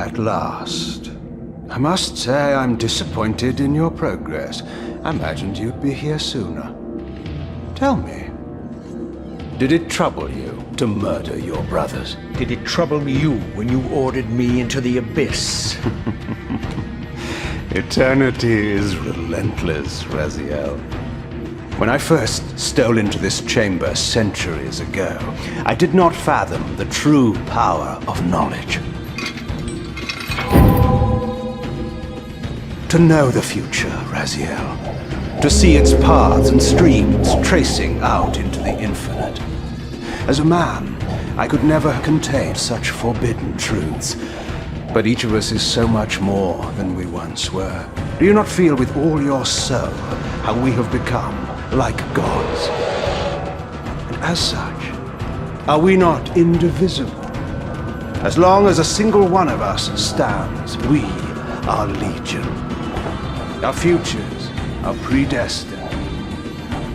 At last. I must say I'm disappointed in your progress. I imagined you'd be here sooner. Tell me, did it trouble you to murder your brothers? Did it trouble you when you ordered me into the abyss? Eternity is relentless, Raziel. When I first stole into this chamber centuries ago, I did not fathom the true power of knowledge. To know the future, Raziel. To see its paths and streams tracing out into the infinite. As a man, I could never contain such forbidden truths. But each of us is so much more than we once were. Do you not feel with all your soul how we have become like gods? And as such, are we not indivisible? As long as a single one of us stands, we are legion. Our futures are predestined.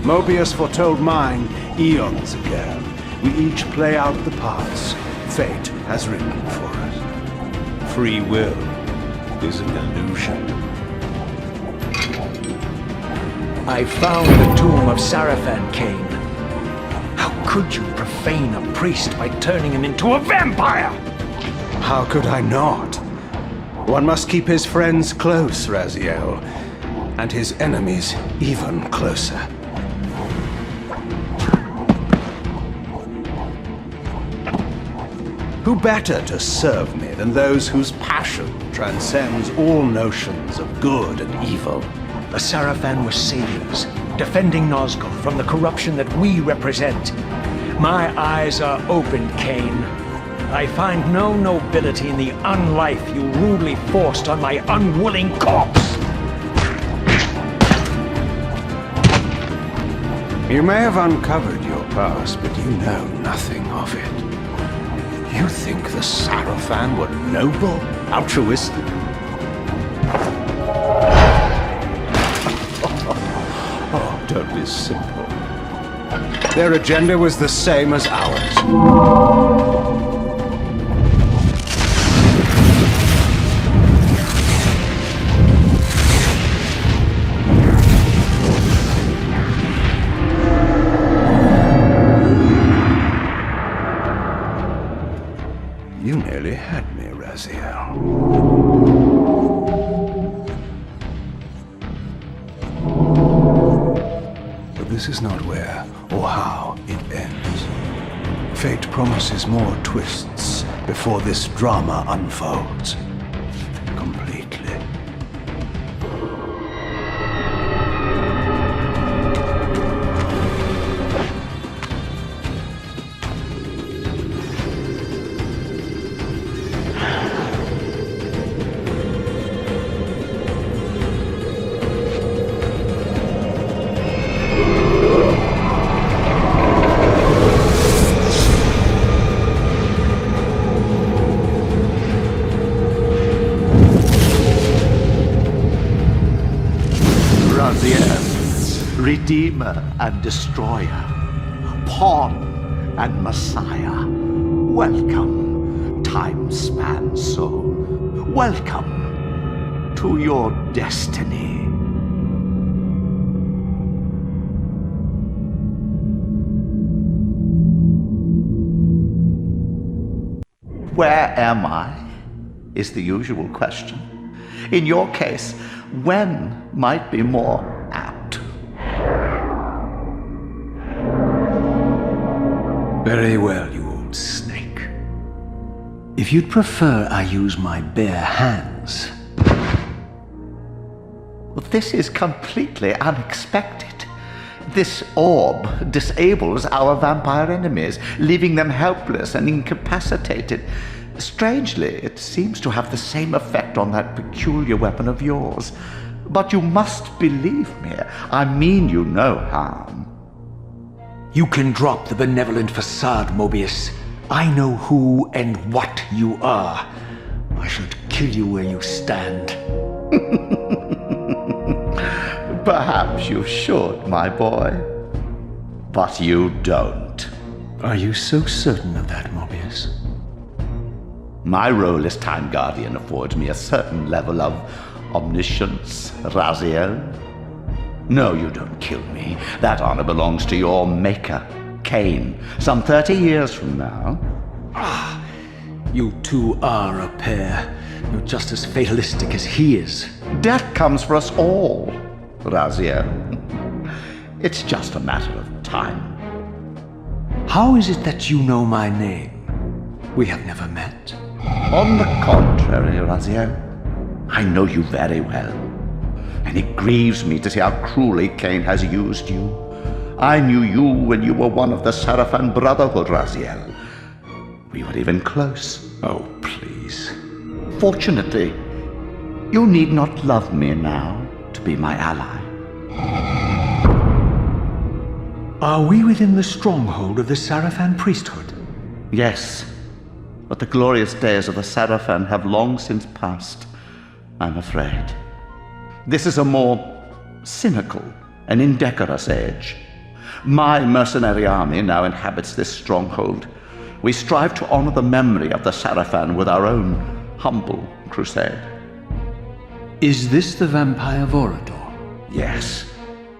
Mobius foretold mine eons ago. We each play out the parts fate has written for us. Free will is an illusion. I found the tomb of Sarafan, Kain. How could you profane a priest by turning him into a vampire? How could I not? One must keep his friends close, Raziel, and his enemies even closer. Who better to serve me than those whose passion transcends all notions of good and evil? The Sarafan were saviors, defending Nazgul from the corruption that we represent. My eyes are open, Kain. I find no nobility in the unlife you rudely forced on my unwilling corpse. You may have uncovered your past, but you know nothing of it. You think the Sarafan were noble, altruistic? Oh, don't be simple. Their agenda was the same as ours. You nearly had me, Raziel. But this is not where or how it ends. Fate promises more twists before this drama unfolds completely. Redeemer and Destroyer, Pawn and Messiah. Welcome, time-span soul. Welcome to your destiny. Where am I? Is the usual question. In your case, when might be more apt. Very well, you old snake. If you'd prefer I use my bare hands... Well, this is completely unexpected. This orb disables our vampire enemies, leaving them helpless and incapacitated. Strangely, it seems to have the same effect on that peculiar weapon of yours. But you must believe me. I mean you no harm. You can drop the benevolent facade, Mobius. I know who and what you are. I should kill you where you stand. Perhaps you should, my boy. But you don't. Are you so certain of that, Mobius? My role as Time Guardian affords me a certain level of omniscience, Raziel. No, you don't kill me. That honor belongs to your maker, Kain, some 30 years from now. You two are a pair. You're just as fatalistic as he is. Death comes for us all, Raziel. It's just a matter of time. How is it that you know my name? We have never met. On the contrary, Raziel, I know you very well. And it grieves me to see how cruelly Kain has used you. I knew you when you were one of the Sarafan Brotherhood, Raziel. We were even close. Oh, please. Fortunately, you need not love me now to be my ally. Are we within the stronghold of the Sarafan priesthood? Yes, but the glorious days of the Sarafan have long since passed, I'm afraid. This is a more cynical and indecorous age. My mercenary army now inhabits this stronghold. We strive to honor the memory of the Sarafan with our own humble crusade. Is this the vampire Vorador? Yes,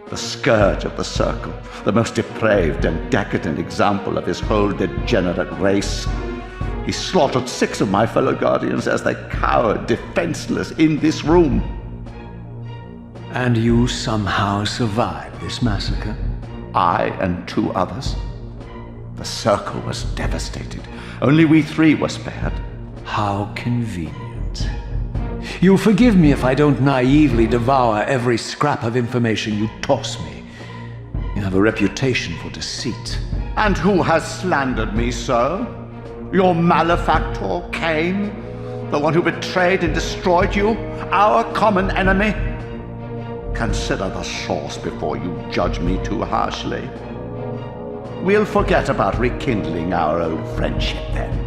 the scourge of the Circle, the most depraved and decadent example of his whole degenerate race. He slaughtered 6 of my fellow Guardians as they cowered defenseless in this room. And you somehow survived this massacre? I and 2 others. The Circle was devastated. Only we 3 were spared. How convenient. You'll forgive me if I don't naively devour every scrap of information you toss me. You have a reputation for deceit. And who has slandered me so? Your malefactor, Kain? The one who betrayed and destroyed you? Our common enemy? Consider the source before you judge me too harshly. We'll forget about rekindling our old friendship then.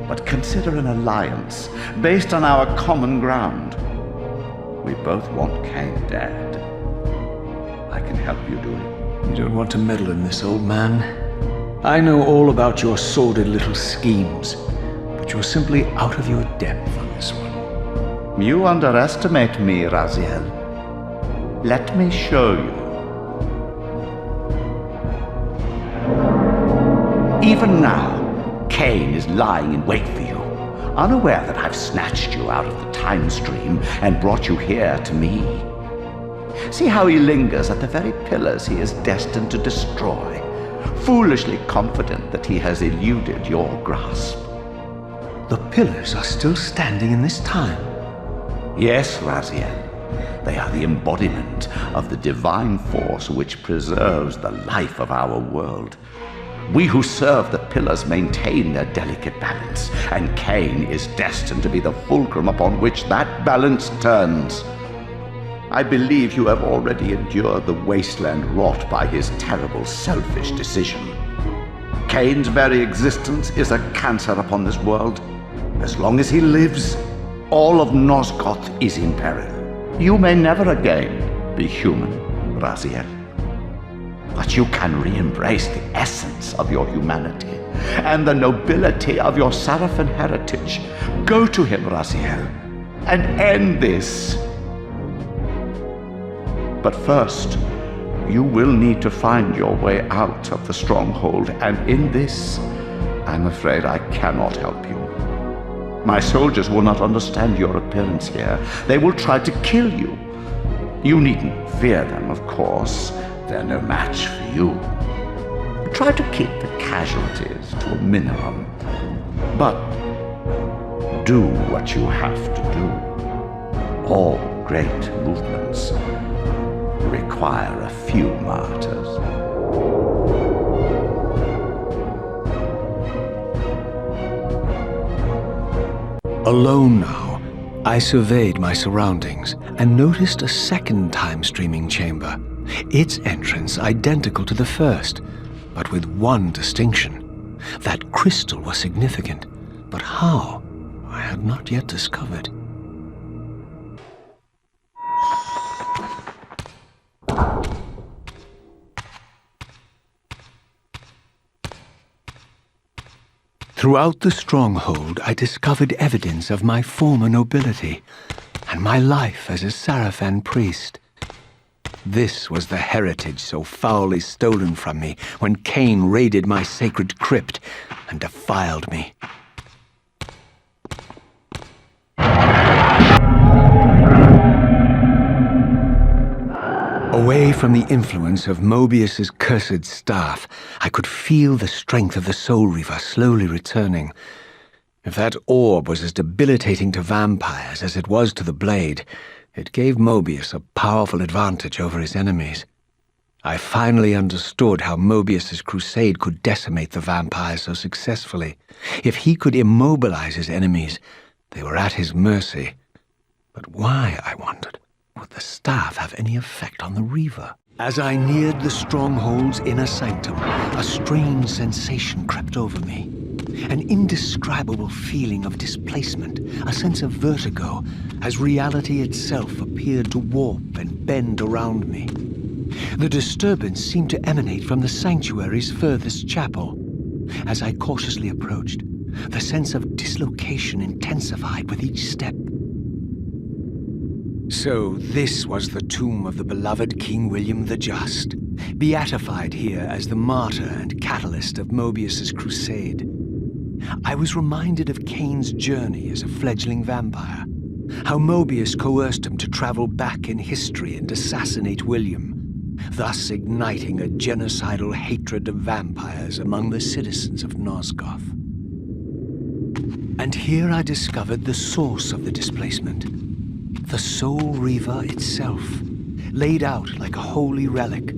But consider an alliance based on our common ground. We both want Kain dead. I can help you do it. You don't want to meddle in this, old man. I know all about your sordid little schemes, but you're simply out of your depth on this one. You underestimate me, Raziel. Let me show you. Even now, Kain is lying in wait for you, unaware that I've snatched you out of the time stream and brought you here to me. See how he lingers at the very pillars he is destined to destroy, foolishly confident that he has eluded your grasp. The pillars are still standing in this time. Yes, Raziel. They are the embodiment of the divine force which preserves the life of our world. We who serve the pillars maintain their delicate balance, and Kain is destined to be the fulcrum upon which that balance turns. I believe you have already endured the wasteland wrought by his terrible, selfish decision. Kain's very existence is a cancer upon this world. As long as he lives, all of Nosgoth is in peril. You may never again be human, Raziel. But you can re-embrace the essence of your humanity and the nobility of your Sarafan heritage. Go to him, Raziel, and end this. But first, you will need to find your way out of the stronghold, and in this, I'm afraid I cannot help you. My soldiers will not understand your appearance here. They will try to kill you. You needn't fear them, of course. They're no match for you. Try to keep the casualties to a minimum. But do what you have to do. All great movements require a few martyrs. Alone now, I surveyed my surroundings and noticed a second time-streaming chamber. Its entrance identical to the first, but with one distinction. That crystal was significant, but how, I had not yet discovered. Throughout the stronghold, I discovered evidence of my former nobility and my life as a Sarafan priest. This was the heritage so foully stolen from me when Kain raided my sacred crypt and defiled me. Away from the influence of Mobius's cursed staff, I could feel the strength of the Soul Reaver slowly returning. If that orb was as debilitating to vampires as it was to the blade, it gave Mobius a powerful advantage over his enemies. I finally understood how Mobius's crusade could decimate the vampires so successfully. If he could immobilize his enemies, they were at his mercy. But why, I wondered, would the staff have any effect on the Reaver? As I neared the stronghold's inner sanctum, a strange sensation crept over me. An indescribable feeling of displacement, a sense of vertigo, as reality itself appeared to warp and bend around me. The disturbance seemed to emanate from the sanctuary's furthest chapel. As I cautiously approached, the sense of dislocation intensified with each step. So this was the tomb of the beloved King William the Just, beatified here as the martyr and catalyst of Mobius's crusade. I was reminded of Kain's journey as a fledgling vampire, how Mobius coerced him to travel back in history and assassinate William, thus igniting a genocidal hatred of vampires among the citizens of Nosgoth. And here I discovered the source of the displacement. The Soul Reaver itself, laid out like a holy relic,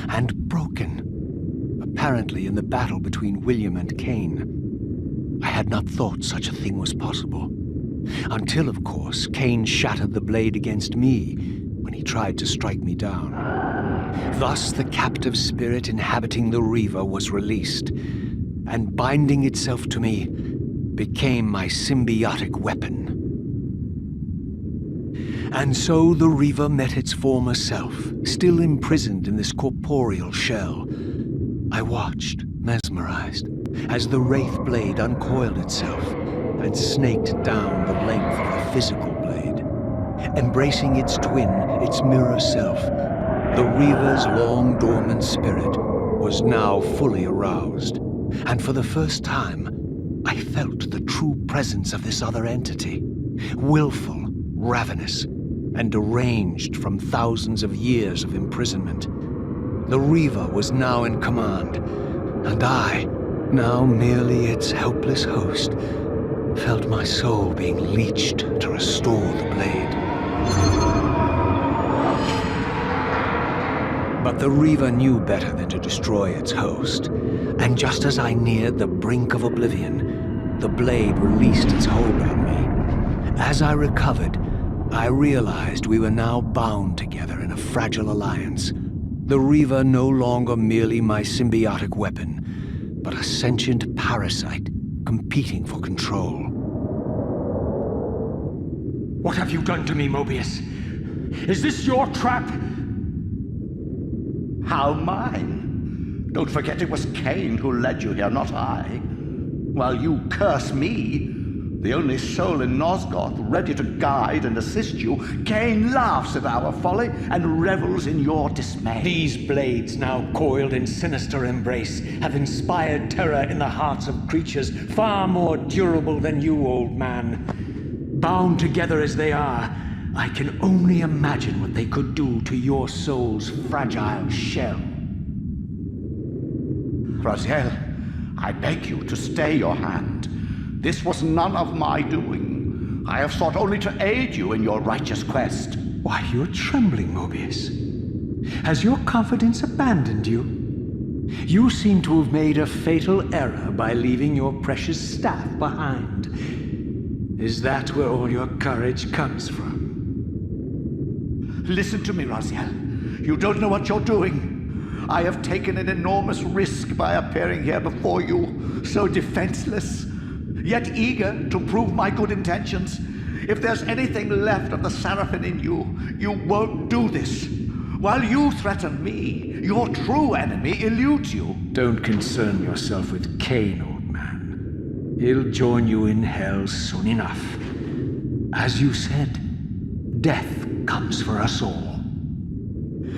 and broken, apparently in the battle between William and Kain. I had not thought such a thing was possible, until, of course, Kain shattered the blade against me when he tried to strike me down. Thus the captive spirit inhabiting the Reaver was released, and binding itself to me, became my symbiotic weapon. And so the Reaver met its former self, still imprisoned in this corporeal shell. I watched, mesmerized, as the Wraith blade uncoiled itself and snaked down the length of the physical blade. Embracing its twin, its mirror self, the Reaver's long-dormant spirit was now fully aroused, and for the first time, I felt the true presence of this other entity, willful, ravenous, and deranged from thousands of years of imprisonment. The Reaver was now in command, and I, now merely its helpless host, felt my soul being leached to restore the blade. But the Reaver knew better than to destroy its host, and just as I neared the brink of oblivion, the blade released its hold on me. As I recovered, I realized we were now bound together in a fragile alliance. The Reaver no longer merely my symbiotic weapon, but a sentient parasite competing for control. What have you done to me, Mobius? Is this your trap? How mine? Don't forget it was Kain who led you here, not I. While you curse me, the only soul in Nosgoth ready to guide and assist you, Kain laughs at our folly and revels in your dismay. These blades, now coiled in sinister embrace, have inspired terror in the hearts of creatures far more durable than you, old man. Bound together as they are, I can only imagine what they could do to your soul's fragile shell. Raziel, I beg you to stay your hand. This was none of my doing. I have sought only to aid you in your righteous quest. Why, you're trembling, Mobius. Has your confidence abandoned you? You seem to have made a fatal error by leaving your precious staff behind. Is that where all your courage comes from? Listen to me, Raziel. You don't know what you're doing. I have taken an enormous risk by appearing here before you, so defenseless, yet eager to prove my good intentions. If there's anything left of the Sarafan in you, you won't do this. While you threaten me, your true enemy eludes you. Don't concern yourself with Kain, old man. He'll join you in hell soon enough. As you said, death comes for us all.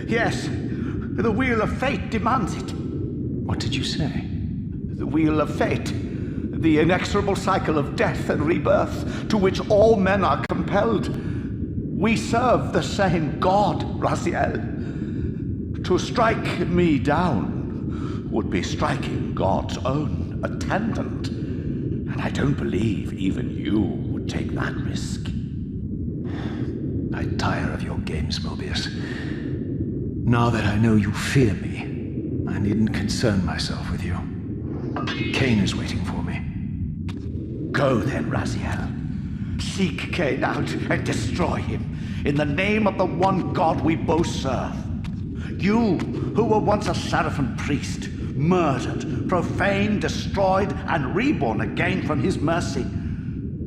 Yes, the wheel of fate demands it. What did you say? The wheel of fate. The inexorable cycle of death and rebirth to which all men are compelled. We serve the same God, Raziel. To strike me down would be striking God's own attendant. And I don't believe even you would take that risk. I tire of your games, Mobius. Now that I know you fear me, I needn't concern myself with you. Kain is waiting for me. Go then, Raziel. Seek Kain out and destroy him in the name of the one God we both serve. You, who were once a Seraphim priest, murdered, profaned, destroyed, and reborn again from his mercy,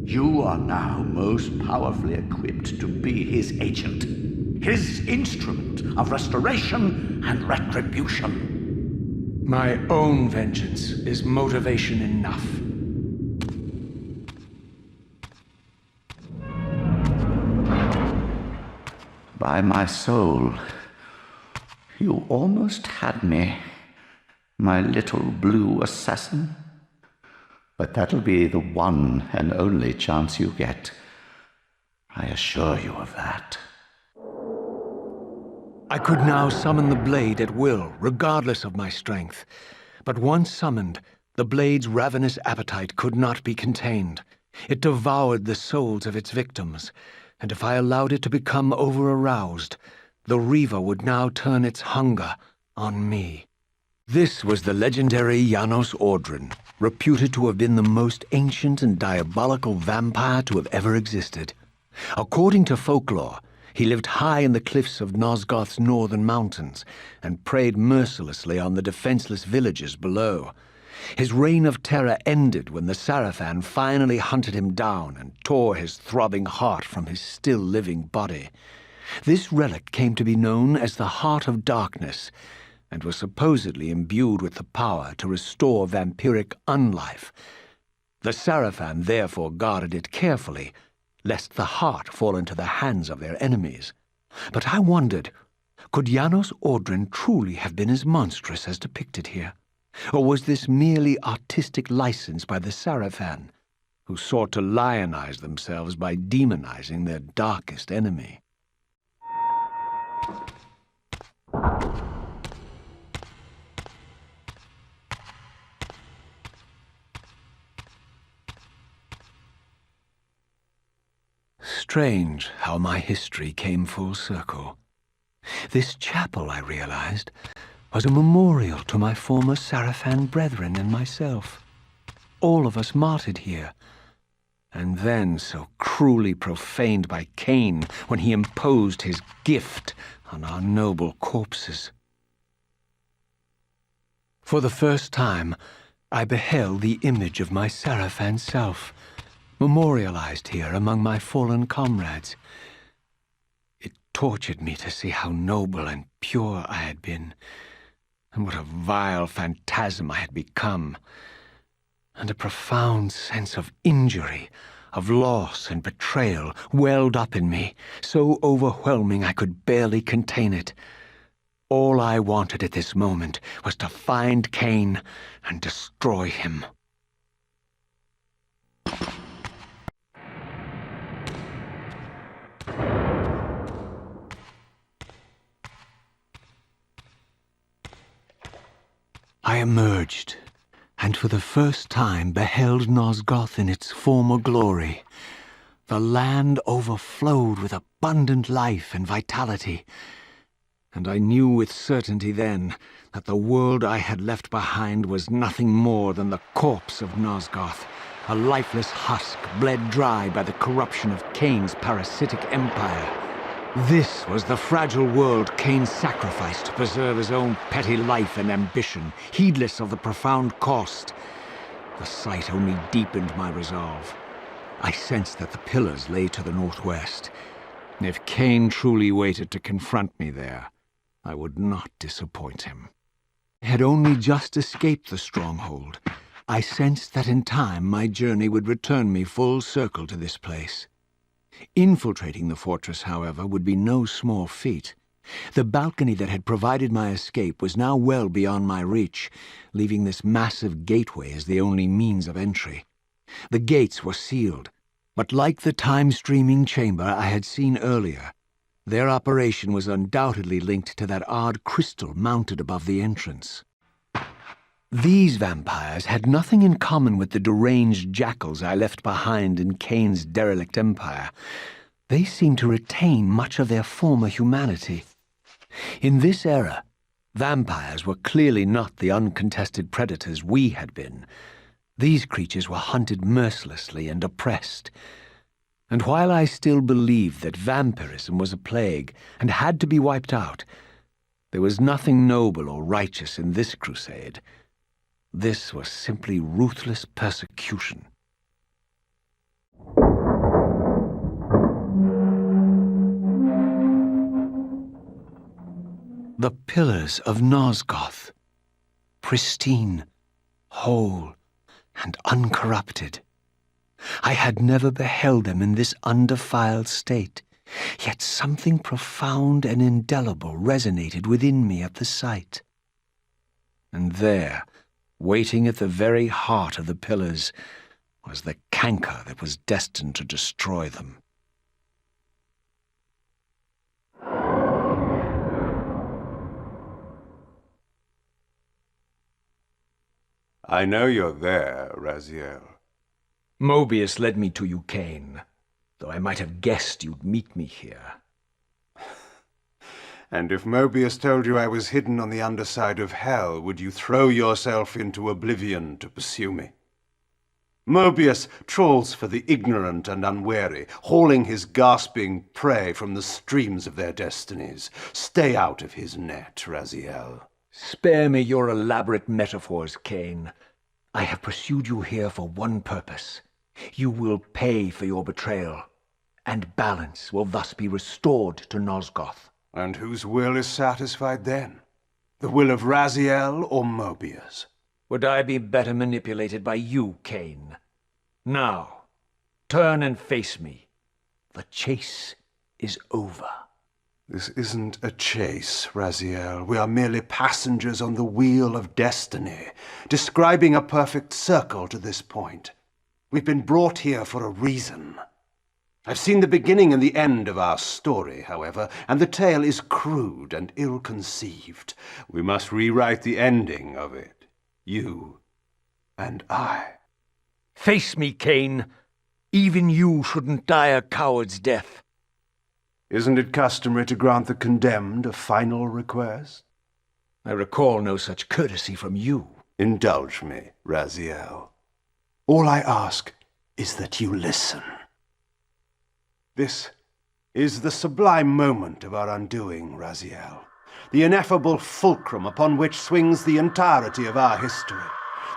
you are now most powerfully equipped to be his agent, his instrument of restoration and retribution. My own vengeance is motivation enough. By my soul, you almost had me, my little blue assassin. But that'll be the one and only chance you get. I assure you of that. I could now summon the blade at will, regardless of my strength. But once summoned, the blade's ravenous appetite could not be contained. It devoured the souls of its victims, and if I allowed it to become over-aroused, the Reaver would now turn its hunger on me. This was the legendary Janos Ordren, reputed to have been the most ancient and diabolical vampire to have ever existed. According to folklore, he lived high in the cliffs of Nosgoth's northern mountains and preyed mercilessly on the defenseless villages below. His reign of terror ended when the Sarafan finally hunted him down and tore his throbbing heart from his still-living body. This relic came to be known as the Heart of Darkness, and was supposedly imbued with the power to restore vampiric unlife. The Sarafan therefore guarded it carefully, lest the heart fall into the hands of their enemies. But I wondered, could Janos Ordren truly have been as monstrous as depicted here? Or was this merely artistic license by the Sarafan, who sought to lionize themselves by demonizing their darkest enemy? Strange how my history came full circle. This chapel, I realized, was a memorial to my former Sarafan brethren and myself. All of us martyred here, and then so cruelly profaned by Kain when he imposed his gift on our noble corpses. For the first time, I beheld the image of my Sarafan self, memorialized here among my fallen comrades. It tortured me to see how noble and pure I had been, and what a vile phantasm I had become, and a profound sense of injury, of loss and betrayal welled up in me, so overwhelming I could barely contain it. All I wanted at this moment was to find Kain and destroy him. I emerged, and for the first time beheld Nosgoth in its former glory. The land overflowed with abundant life and vitality, and I knew with certainty then that the world I had left behind was nothing more than the corpse of Nosgoth, a lifeless husk bled dry by the corruption of Kain's parasitic empire. This was the fragile world Kain sacrificed to preserve his own petty life and ambition, heedless of the profound cost. The sight only deepened my resolve. I sensed that the pillars lay to the northwest. If Kain truly waited to confront me there, I would not disappoint him. I had only just escaped the stronghold, I sensed that in time my journey would return me full circle to this place. Infiltrating the fortress, however, would be no small feat. The balcony that had provided my escape was now well beyond my reach, leaving this massive gateway as the only means of entry. The gates were sealed, but like the time-streaming chamber I had seen earlier, their operation was undoubtedly linked to that odd crystal mounted above the entrance. These vampires had nothing in common with the deranged jackals I left behind in Kain's derelict empire. They seemed to retain much of their former humanity. In this era, vampires were clearly not the uncontested predators we had been. These creatures were hunted mercilessly and oppressed. And while I still believed that vampirism was a plague and had to be wiped out, there was nothing noble or righteous in this crusade. This was simply ruthless persecution. The pillars of Nosgoth, pristine, whole, and uncorrupted. I had never beheld them in this undefiled state, yet something profound and indelible resonated within me at the sight. And there, waiting at the very heart of the pillars, was the canker that was destined to destroy them. I know you're there, Raziel. Mobius led me to you, Kain, though I might have guessed you'd meet me here. And if Mobius told you I was hidden on the underside of hell, would you throw yourself into oblivion to pursue me? Mobius trawls for the ignorant and unwary, hauling his gasping prey from the streams of their destinies. Stay out of his net, Raziel. Spare me your elaborate metaphors, Kain. I have pursued you here for one purpose. You will pay for your betrayal, and balance will thus be restored to Nosgoth. And whose will is satisfied then? The will of Raziel or Mobius? Would I be better manipulated by you, Kain? Now, turn and face me. The chase is over. This isn't a chase, Raziel. We are merely passengers on the wheel of destiny, describing a perfect circle to this point. We've been brought here for a reason. I've seen the beginning and the end of our story, however, and the tale is crude and ill-conceived. We must rewrite the ending of it. You and I. Face me, Kain. Even you shouldn't die a coward's death. Isn't it customary to grant the condemned a final request? I recall no such courtesy from you. Indulge me, Raziel. All I ask is that you listen. This is the sublime moment of our undoing, Raziel. The ineffable fulcrum upon which swings the entirety of our history.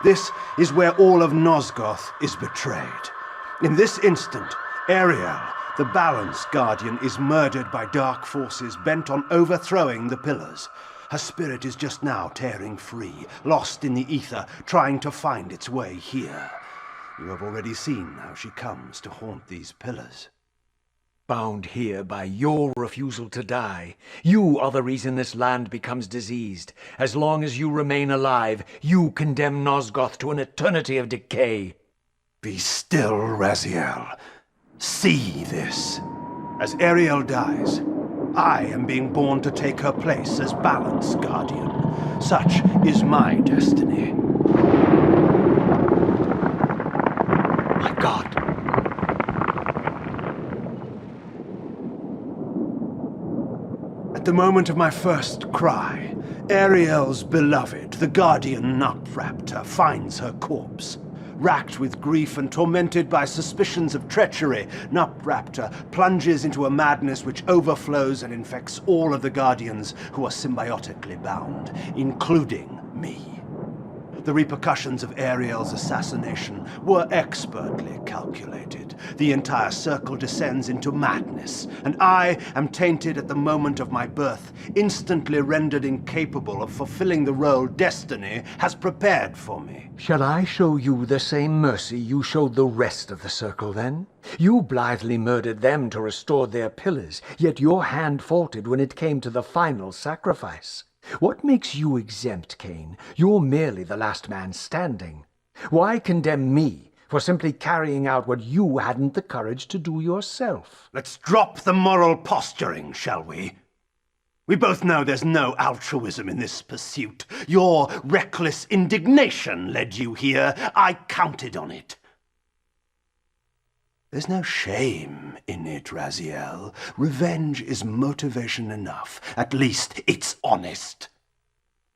This is where all of Nosgoth is betrayed. In this instant, Ariel, the Balance Guardian, is murdered by dark forces bent on overthrowing the pillars. Her spirit is just now tearing free, lost in the ether, trying to find its way here. You have already seen how she comes to haunt these pillars. Bound here by your refusal to die. You are the reason this land becomes diseased. As long as you remain alive, you condemn Nosgoth to an eternity of decay. Be still, Raziel. See this. As Ariel dies, I am being born to take her place as Balance Guardian. Such is my destiny. My God. At the moment of my first cry, Ariel's beloved, the Guardian Nutraptor, finds her corpse. Racked with grief and tormented by suspicions of treachery, Nutraptor plunges into a madness which overflows and infects all of the Guardians who are symbiotically bound, including me. The repercussions of Ariel's assassination were expertly calculated. the entire circle descends into madness, and I am tainted at the moment of my birth, instantly rendered incapable of fulfilling the role destiny has prepared for me. Shall I show you the same mercy you showed the rest of the circle, then? You blithely murdered them to restore their pillars, yet your hand faltered when it came to the final sacrifice. What makes you exempt, Kain? You're merely the last man standing. Why condemn me for simply carrying out what you hadn't the courage to do yourself? Let's drop the moral posturing, shall we? We both know there's no altruism in this pursuit. Your reckless indignation led you here. I counted on it. There's no shame in it, Raziel. Revenge is motivation enough. At least it's honest.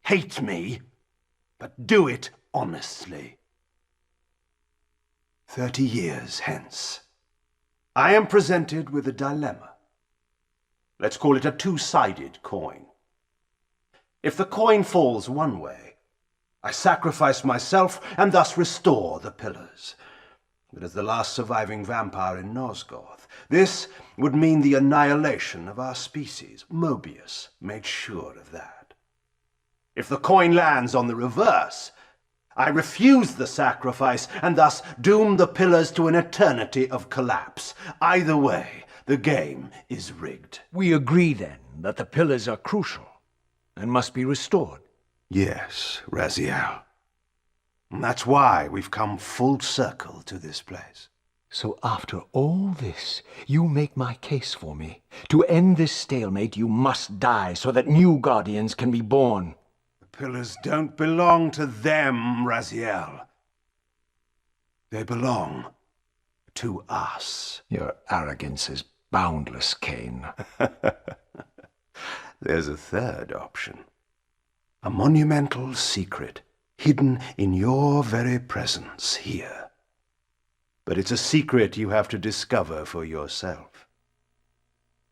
Hate me, but do it honestly. 30 years hence, I am presented with a dilemma. Let's call it a two-sided coin. If the coin falls one way, I sacrifice myself and thus restore the pillars. But as the last surviving vampire in Nosgoth, this would mean the annihilation of our species. Mobius made sure of that. If the coin lands on the reverse, I refuse the sacrifice and thus doom the pillars to an eternity of collapse. Either way, the game is rigged. We agree, then, that the pillars are crucial and must be restored. Yes, Raziel. And that's why we've come full circle to this place. So after all this, you make my case for me. To end this stalemate, you must die so that new guardians can be born. The pillars don't belong to them, Raziel. They belong to us. Your arrogance is boundless, Kain. There's a third option. A monumental secret, hidden in your very presence here. But it's a secret you have to discover for yourself.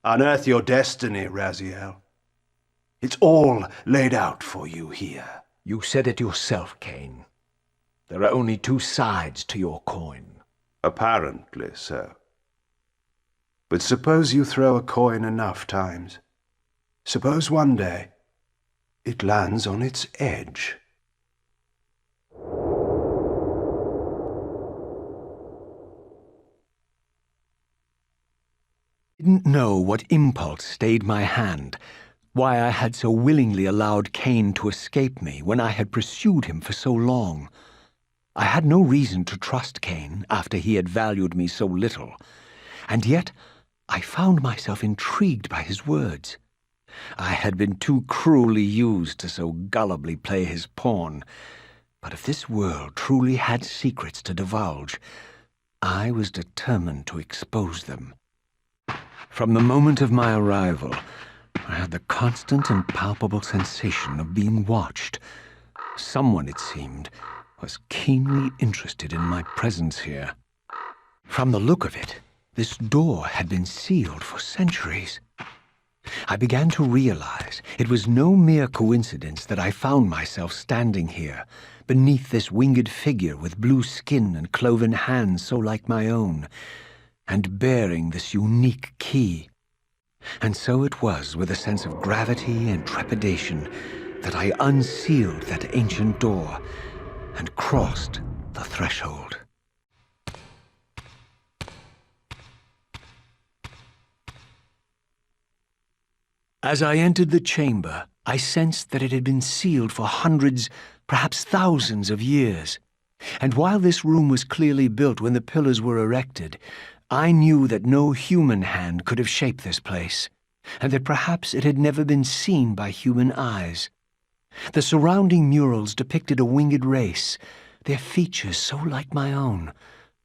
Unearth your destiny, Raziel. It's all laid out for you here. You said it yourself, Kain. There are only two sides to your coin. Apparently so. But suppose you throw a coin enough times. Suppose one day it lands on its edge. Didn't know what impulse stayed my hand, why I had so willingly allowed Kain to escape me when I had pursued him for so long. I had no reason to trust Kain after he had valued me so little, and yet I found myself intrigued by his words. I had been too cruelly used to so gullibly play his pawn, but if this world truly had secrets to divulge, I was determined to expose them. From the moment of my arrival, I had the constant and palpable sensation of being watched. Someone, it seemed, was keenly interested in my presence here. From the look of it, this door had been sealed for centuries. I began to realize it was no mere coincidence that I found myself standing here, beneath this winged figure with blue skin and cloven hands so like my own, and bearing this unique key. And so it was with a sense of gravity and trepidation that I unsealed that ancient door and crossed the threshold. As I entered the chamber, I sensed that it had been sealed for hundreds, perhaps thousands of years. And while this room was clearly built when the pillars were erected, I knew that no human hand could have shaped this place, and that perhaps it had never been seen by human eyes. The surrounding murals depicted a winged race, their features so like my own,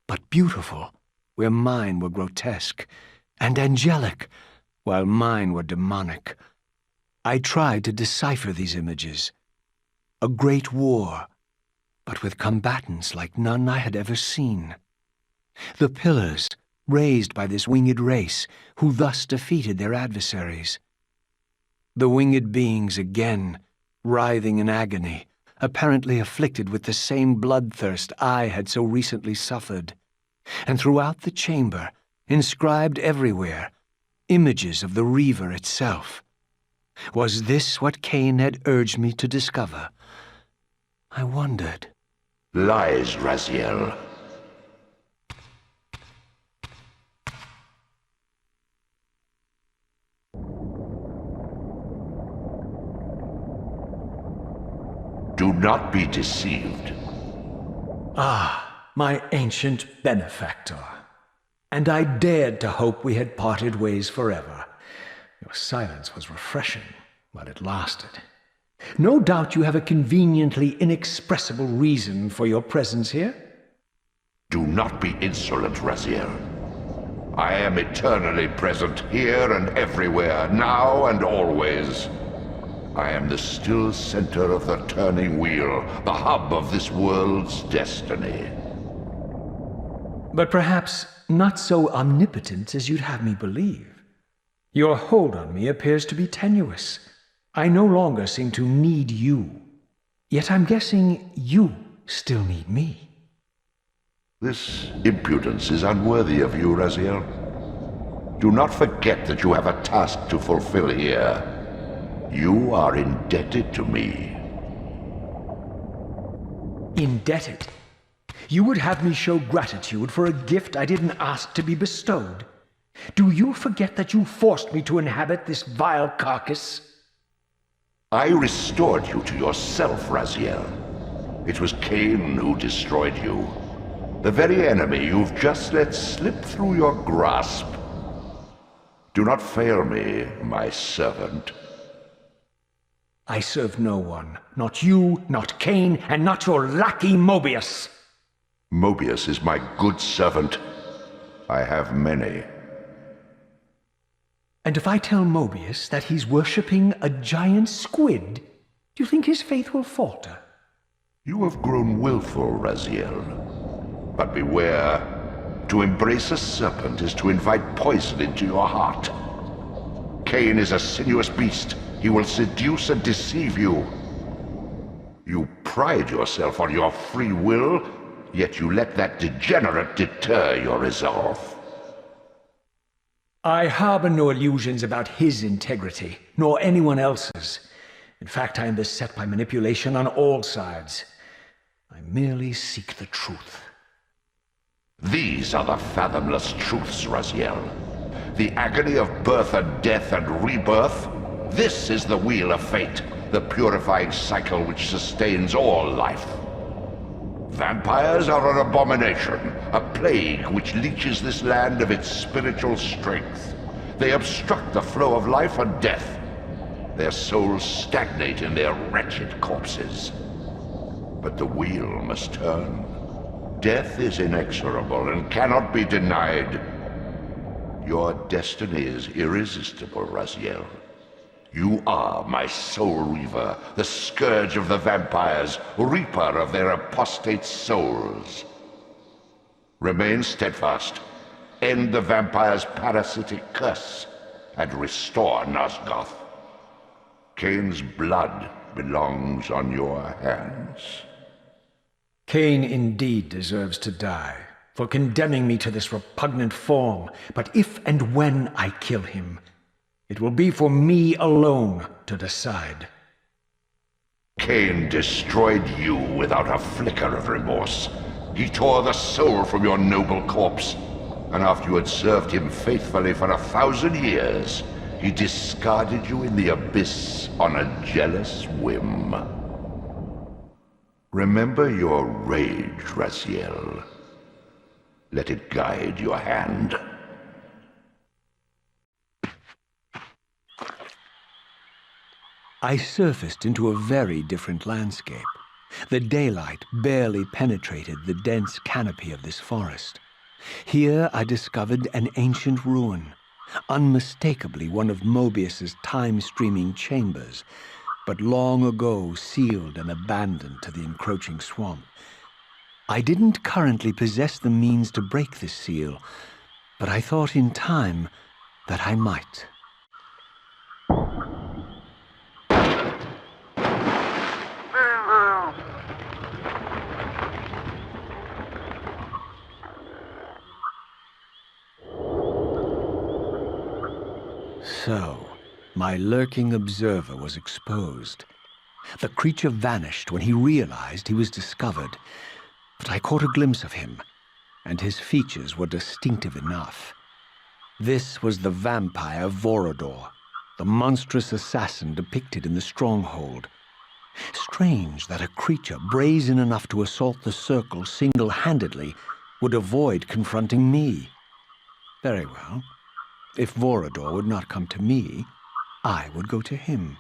but beautiful, where mine were grotesque, and angelic, while mine were demonic. I tried to decipher these images. A great war, but with combatants like none I had ever seen. The pillars, raised by this winged race, who thus defeated their adversaries. The winged beings again, writhing in agony, apparently afflicted with the same bloodthirst I had so recently suffered. and throughout the chamber, inscribed everywhere, images of the Reaver itself. Was this what Kain had urged me to discover? I wondered. Lies, Raziel. Do not be deceived. Ah, my ancient benefactor. And I dared to hope we had parted ways forever. Your silence was refreshing while it lasted. No doubt you have a conveniently inexpressible reason for your presence here. Do not be insolent, Raziel. I am eternally present here and everywhere, now and always. I am the still center of the turning wheel, the hub of this world's destiny. But perhaps not so omnipotent as you'd have me believe. Your hold on me appears to be tenuous. I no longer seem to need you. Yet I'm guessing you still need me. This impudence is unworthy of you, Raziel. Do not forget that you have a task to fulfill here. You are indebted to me. Indebted? You would have me show gratitude for a gift I didn't ask to be bestowed? Do you forget that you forced me to inhabit this vile carcass? I restored you to yourself, Raziel. It was Kain who destroyed you. The very enemy you've just let slip through your grasp. Do not fail me, my servant. I serve no one. Not you, not Kain, and not your lackey Mobius. Mobius is my good servant. I have many. And if I tell Mobius that he's worshipping a giant squid, do you think his faith will falter? You have grown willful, Raziel. But beware. To embrace a serpent is to invite poison into your heart. Kain is a sinuous beast. He will seduce and deceive you. You pride yourself on your free will, yet you let that degenerate deter your resolve. I harbor no illusions about his integrity, nor anyone else's. In fact, I am beset by manipulation on all sides. I merely seek the truth. These are the fathomless truths, Raziel. The agony of birth and death and rebirth. This is the wheel of fate, the purifying cycle which sustains all life. Vampires are an abomination, a plague which leeches this land of its spiritual strength. They obstruct the flow of life and death. Their souls stagnate in their wretched corpses. But the wheel must turn. Death is inexorable and cannot be denied. Your destiny is irresistible, Raziel. You are my soul reaver, the scourge of the vampires, reaper of their apostate souls. Remain steadfast, end the vampire's parasitic curse, and restore Nosgoth. Kain's blood belongs on your hands. Kain indeed deserves to die for condemning me to this repugnant form, but if and when I kill him, it will be for me alone to decide. Kain destroyed you without a flicker of remorse. He tore the soul from your noble corpse, and after you had served him faithfully for 1,000 years, he discarded you in the abyss on a jealous whim. Remember your rage, Raziel. Let it guide your hand. I surfaced into a very different landscape. The daylight barely penetrated the dense canopy of this forest. Here I discovered an ancient ruin, unmistakably one of Mobius's time-streaming chambers, but long ago sealed and abandoned to the encroaching swamp. I didn't currently possess the means to break this seal, but I thought in time that I might. So, my lurking observer was exposed. The creature vanished when he realized he was discovered, but I caught a glimpse of him, and his features were distinctive enough. This was the vampire Vorador, the monstrous assassin depicted in the stronghold. Strange that a creature brazen enough to assault the circle single-handedly would avoid confronting me. Very well. If Vorador would not come to me, I would go to him.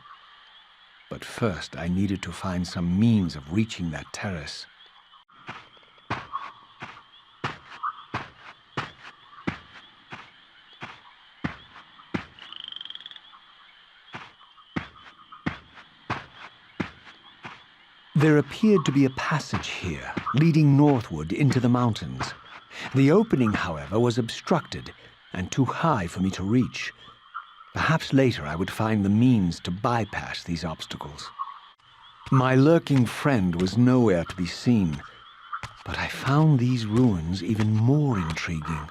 But first I needed to find some means of reaching that terrace. There appeared to be a passage here, leading northward into the mountains. The opening, however, was obstructed and too high for me to reach. Perhaps later I would find the means to bypass these obstacles. My lurking friend was nowhere to be seen, but I found these ruins even more intriguing.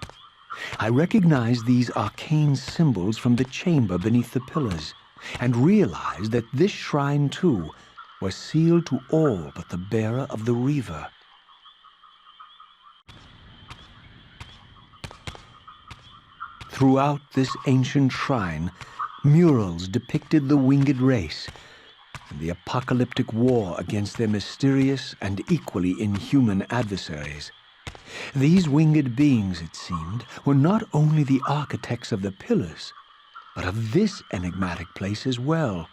I recognized these arcane symbols from the chamber beneath the pillars, and realized that this shrine, too, was sealed to all but the bearer of the Reaver. Throughout this ancient shrine, murals depicted the winged race and the apocalyptic war against their mysterious and equally inhuman adversaries. These winged beings, it seemed, were not only the architects of the pillars, but of this enigmatic place as well.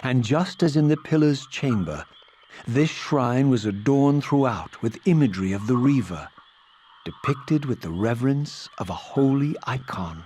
And just as in the pillar's chamber, this shrine was adorned throughout with imagery of the Reaver, depicted with the reverence of a holy icon.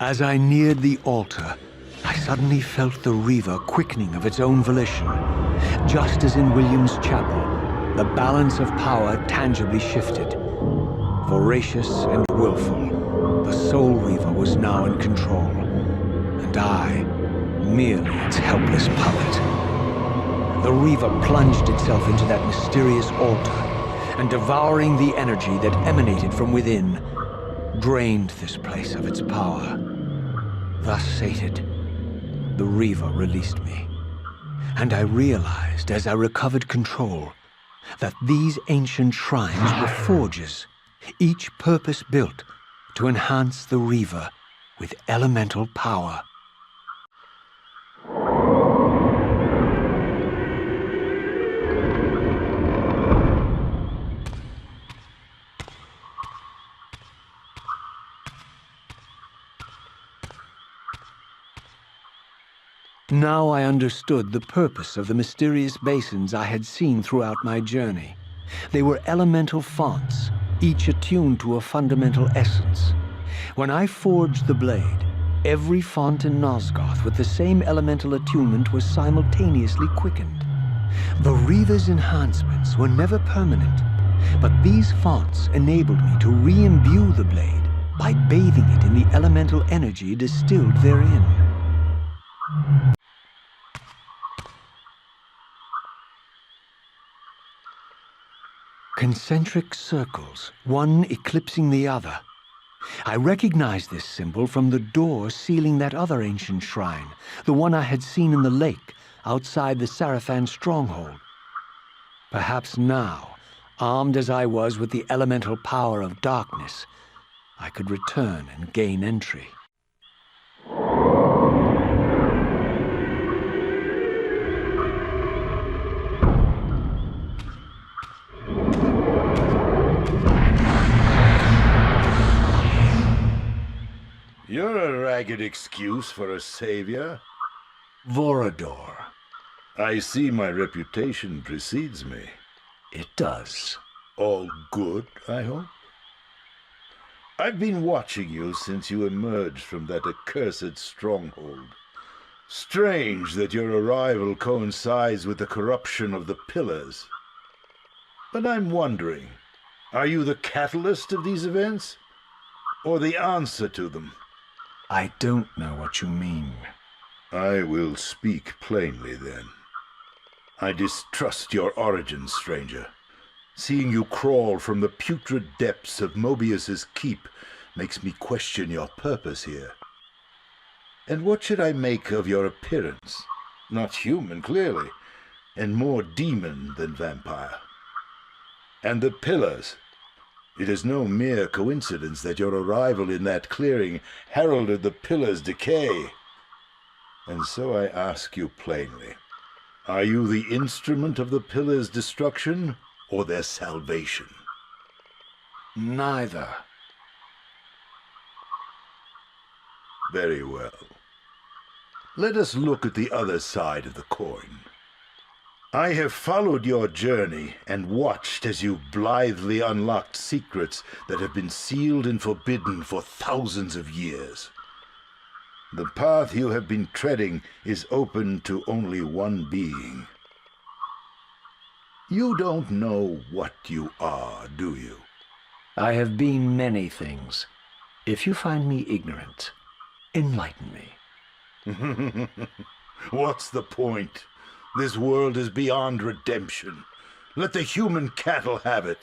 As I neared the altar, I suddenly felt the Reaver quickening of its own volition. Just as in William's chapel, the balance of power tangibly shifted. Voracious and willful, the Soul Reaver was now in control, and I, merely its helpless puppet. The Reaver plunged itself into that mysterious altar, and devouring the energy that emanated from within, drained this place of its power. Thus sated, the Reaver released me, and I realized as I recovered control that these ancient shrines were forges, each purpose-built to enhance the Reaver with elemental power. Now I understood the purpose of the mysterious basins I had seen throughout my journey. They were elemental fonts, each attuned to a fundamental essence. When I forged the blade, every font in Nosgoth with the same elemental attunement was simultaneously quickened. The Reaver's enhancements were never permanent, but these fonts enabled me to re-imbue the blade by bathing it in the elemental energy distilled therein. Concentric circles, one eclipsing the other. I recognized this symbol from the door sealing that other ancient shrine, the one I had seen in the lake outside the Sarafan stronghold. Perhaps now, armed as I was with the elemental power of darkness, I could return and gain entry. You're a ragged excuse for a savior. Vorador. I see my reputation precedes me. It does. All good, I hope? I've been watching you since you emerged from that accursed stronghold. Strange that your arrival coincides with the corruption of the Pillars. But I'm wondering, are you the catalyst of these events? Or the answer to them? I don't know what you mean. I will speak plainly, then. I distrust your origin, stranger. Seeing you crawl from the putrid depths of Mobius's keep makes me question your purpose here. And what should I make of your appearance? Not human, clearly, and more demon than vampire. And the Pillars. It is no mere coincidence that your arrival in that clearing heralded the Pillars' decay. And so I ask you plainly, are you the instrument of the Pillars' destruction or their salvation? Neither. Very well. Let us look at the other side of the coin. I have followed your journey and watched as you blithely unlocked secrets that have been sealed and forbidden for thousands of years. The path you have been treading is open to only one being. You don't know what you are, do you? I have been many things. If you find me ignorant, enlighten me. What's the point? This world is beyond redemption. Let the human cattle have it.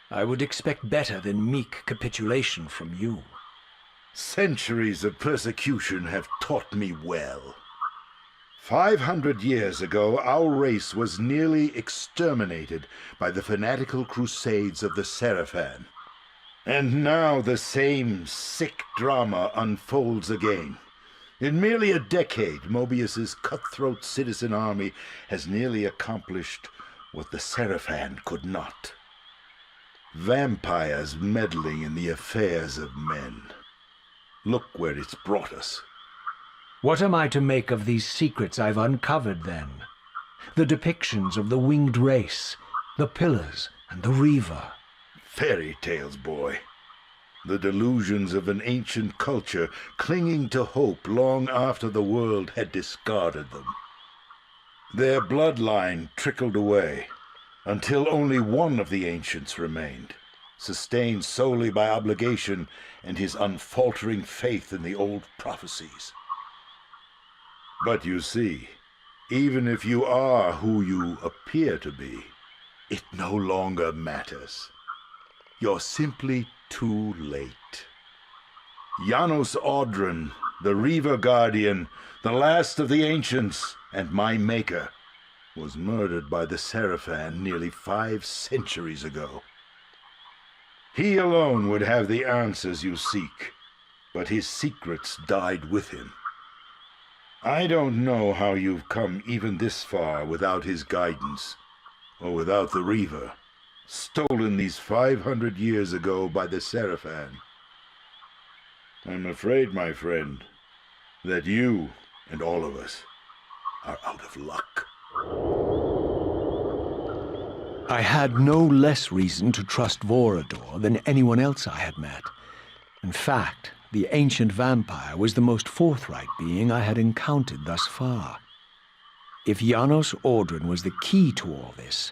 I would expect better than meek capitulation from you. Centuries of persecution have taught me well. 500 years ago, our race was nearly exterminated by the fanatical crusades of the Seraphan. And now the same sick drama unfolds again. In merely a decade, Mobius's cutthroat citizen army has nearly accomplished what the Seraphan could not. Vampires meddling in the affairs of men. Look where it's brought us. What am I to make of these secrets I've uncovered, then? The depictions of the winged race, the Pillars, and the Reaver. Fairy tales, boy. The delusions of an ancient culture clinging to hope long after the world had discarded them. Their bloodline trickled away, until only one of the ancients remained, sustained solely by obligation and his unfaltering faith in the old prophecies. But you see, even if you are who you appear to be, it no longer matters. You're simply too late. Janos Audron, the Reaver Guardian, the last of the ancients, and my maker, was murdered by the Seraphan nearly 5 centuries ago. He alone would have the answers you seek, but his secrets died with him. I don't know how you've come even this far without his guidance, or without the Reaver, stolen these 500 years ago by the Seraphan. I'm afraid, my friend, that you and all of us are out of luck. I had no less reason to trust Vorador than anyone else I had met. In fact, the ancient vampire was the most forthright being I had encountered thus far. If Janos Audron was the key to all this,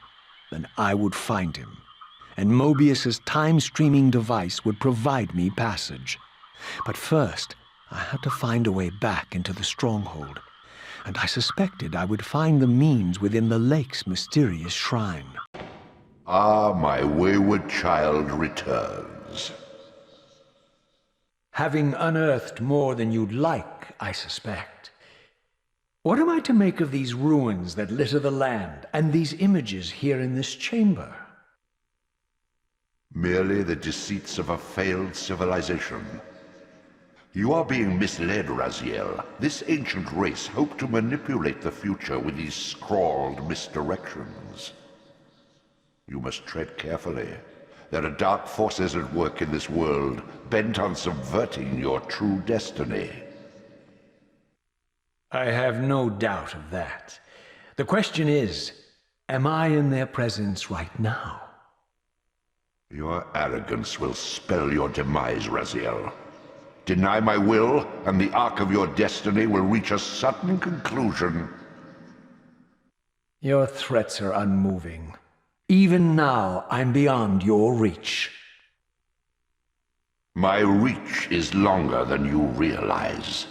then I would find him, and Mobius's time-streaming device would provide me passage. But first, I had to find a way back into the stronghold, and I suspected I would find the means within the lake's mysterious shrine. Ah, my wayward child returns. Having unearthed more than you'd like, I suspect. What am I to make of these ruins that litter the land, and these images here in this chamber? Merely the deceits of a failed civilization. You are being misled, Raziel. This ancient race hoped to manipulate the future with these scrawled misdirections. You must tread carefully. There are dark forces at work in this world, bent on subverting your true destiny. I have no doubt of that. The question is, am I in their presence right now? Your arrogance will spell your demise, Raziel. Deny my will, and the arc of your destiny will reach a sudden conclusion. Your threats are unmoving. Even now, I'm beyond your reach. My reach is longer than you realize.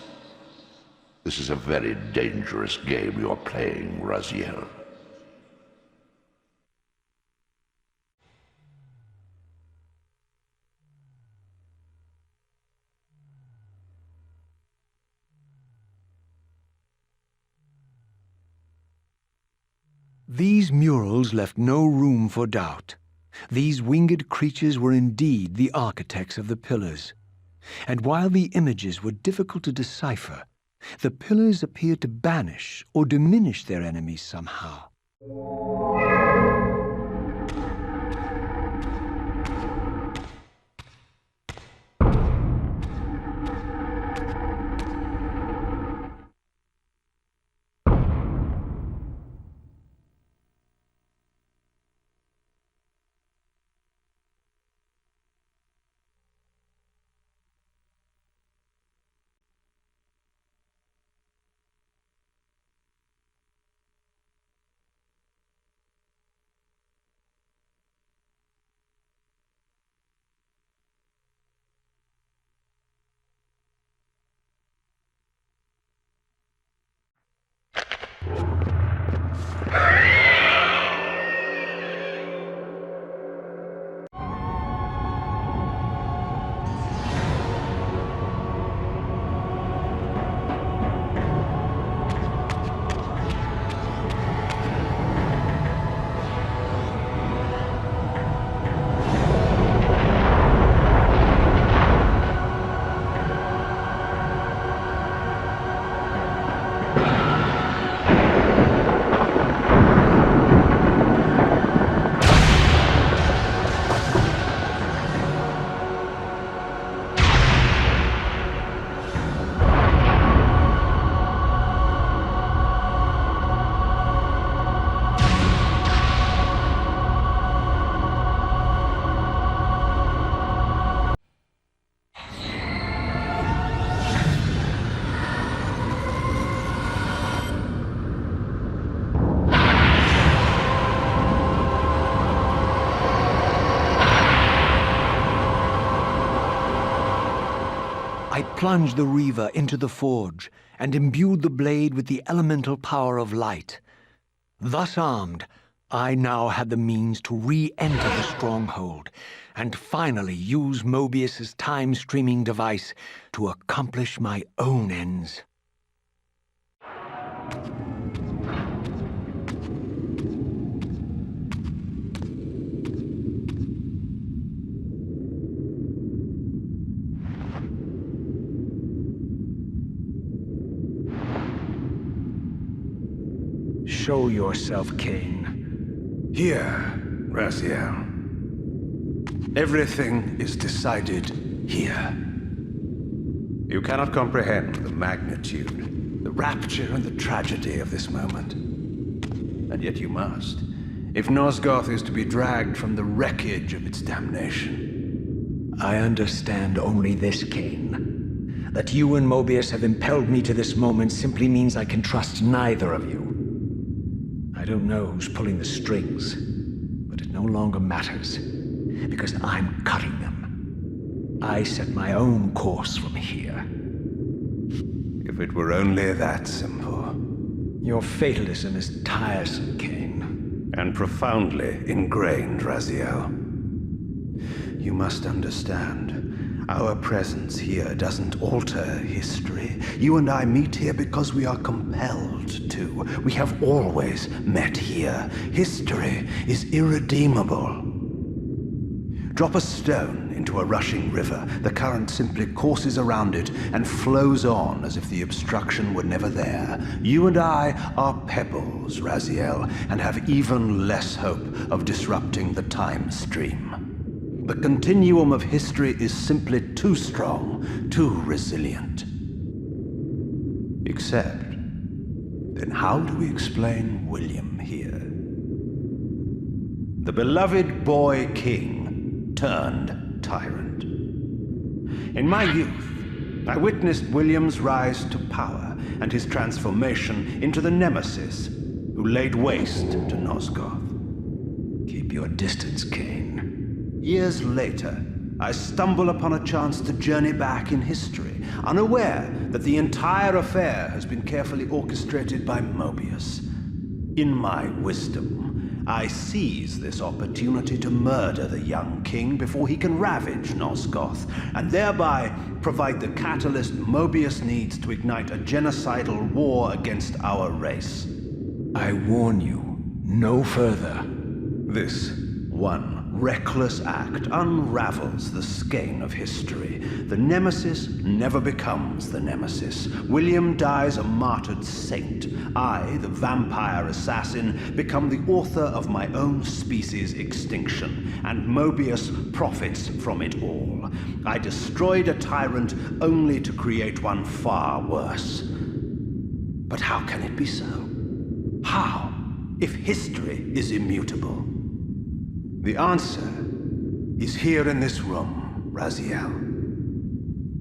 This is a very dangerous game you're playing, Raziel. These murals left no room for doubt. These winged creatures were indeed the architects of the pillars. And while the images were difficult to decipher, the pillars appeared to banish or diminish their enemies somehow. I plunged the Reaver into the forge and imbued the blade with the elemental power of light. Thus armed, I now had the means to re-enter the stronghold and finally use Mobius's time-streaming device to accomplish my own ends. Show yourself, Kain. Here, Raziel. Everything is decided here. You cannot comprehend the magnitude, the rapture and the tragedy of this moment. And yet you must, if Nosgoth is to be dragged from the wreckage of its damnation. I understand only this, Kain. That you and Mobius have impelled me to this moment simply means I can trust neither of you. I don't know who's pulling the strings, but it no longer matters, because I'm cutting them. I set my own course from here. If it were only that simple. Your fatalism is tiresome, Kain. And profoundly ingrained, Raziel. You must understand, our presence here doesn't alter history. You and I meet here because we are compelled to. We have always met here. History is irredeemable. Drop a stone into a rushing river. The current simply courses around it and flows on as if the obstruction were never there. You and I are pebbles, Raziel, and have even less hope of disrupting the time stream. The continuum of history is simply too strong, too resilient. Except, then how do we explain William here? The beloved boy king turned tyrant. In my youth, I witnessed William's rise to power and his transformation into the nemesis who laid waste to Nosgoth. Keep your distance, Kain. Years later, I stumble upon a chance to journey back in history, unaware that the entire affair has been carefully orchestrated by Mobius. In my wisdom, I seize this opportunity to murder the young king before he can ravage Nosgoth, and thereby provide the catalyst Mobius needs to ignite a genocidal war against our race. I warn you, no further. This one reckless act unravels the skein of history. The nemesis never becomes the nemesis. William dies a martyred saint. I, the vampire assassin, become the author of my own species' extinction, and Mobius profits from it all. I destroyed a tyrant only to create one far worse. But how can it be so? How, if history is immutable? The answer is here in this room, Raziel.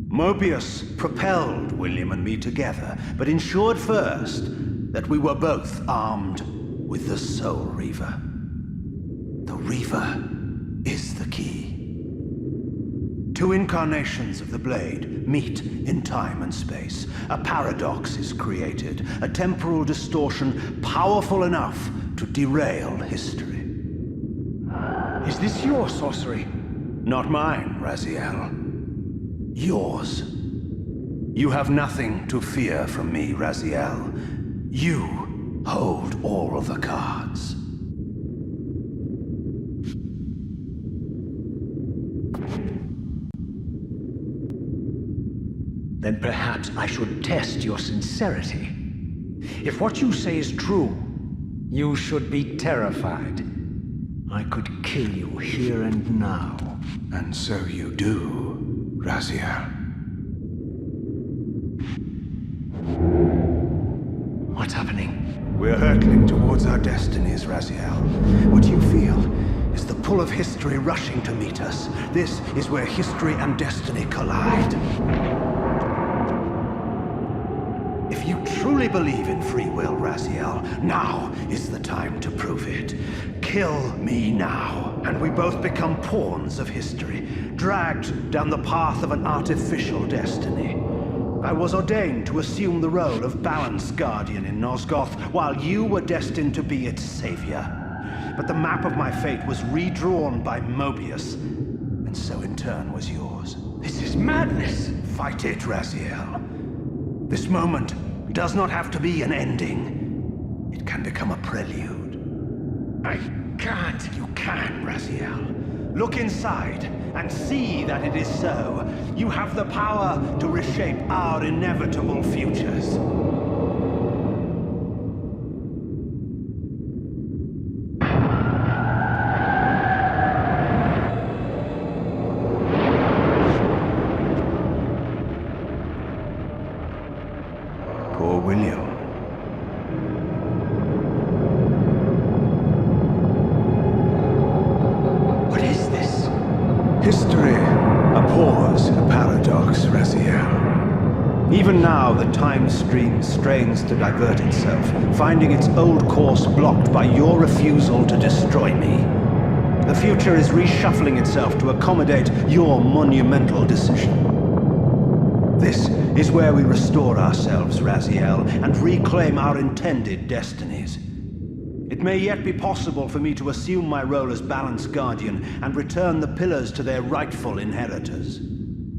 Mobius propelled William and me together, but ensured first that we were both armed with the Soul Reaver. The Reaver is the key. Two incarnations of the blade meet in time and space. A paradox is created, a temporal distortion powerful enough to derail history. Is this your sorcery? Not mine, Raziel. Yours. You have nothing to fear from me, Raziel. You hold all of the cards. Then perhaps I should test your sincerity. If what you say is true, you should be terrified. I could kill you here and now. And so you do, Raziel. What's happening? We're hurtling towards our destinies, Raziel. What you feel is the pull of history rushing to meet us. This is where history and destiny collide. If you truly believe in free will, Raziel, now is the time to prove it. Kill me now, and we both become pawns of history, dragged down the path of an artificial destiny. I was ordained to assume the role of Balance Guardian in Nosgoth, while you were destined to be its savior. But the map of my fate was redrawn by Mobius, and so in turn was yours. This is madness! Fight it, Raziel. This moment does not have to be an ending. It can become a prelude. I can't. You can, Raziel. Look inside and see that it is so. You have the power to reshape our inevitable futures. Poor William. What is this? History, a pause, a paradox, Raziel. Even now, the time stream strains to divert itself, finding its old course blocked by your refusal to destroy me. The future is reshuffling itself to accommodate your monumental decision. This is where we restore ourselves, Raziel, and reclaim our intended destinies. It may yet be possible for me to assume my role as Balance Guardian and return the pillars to their rightful inheritors.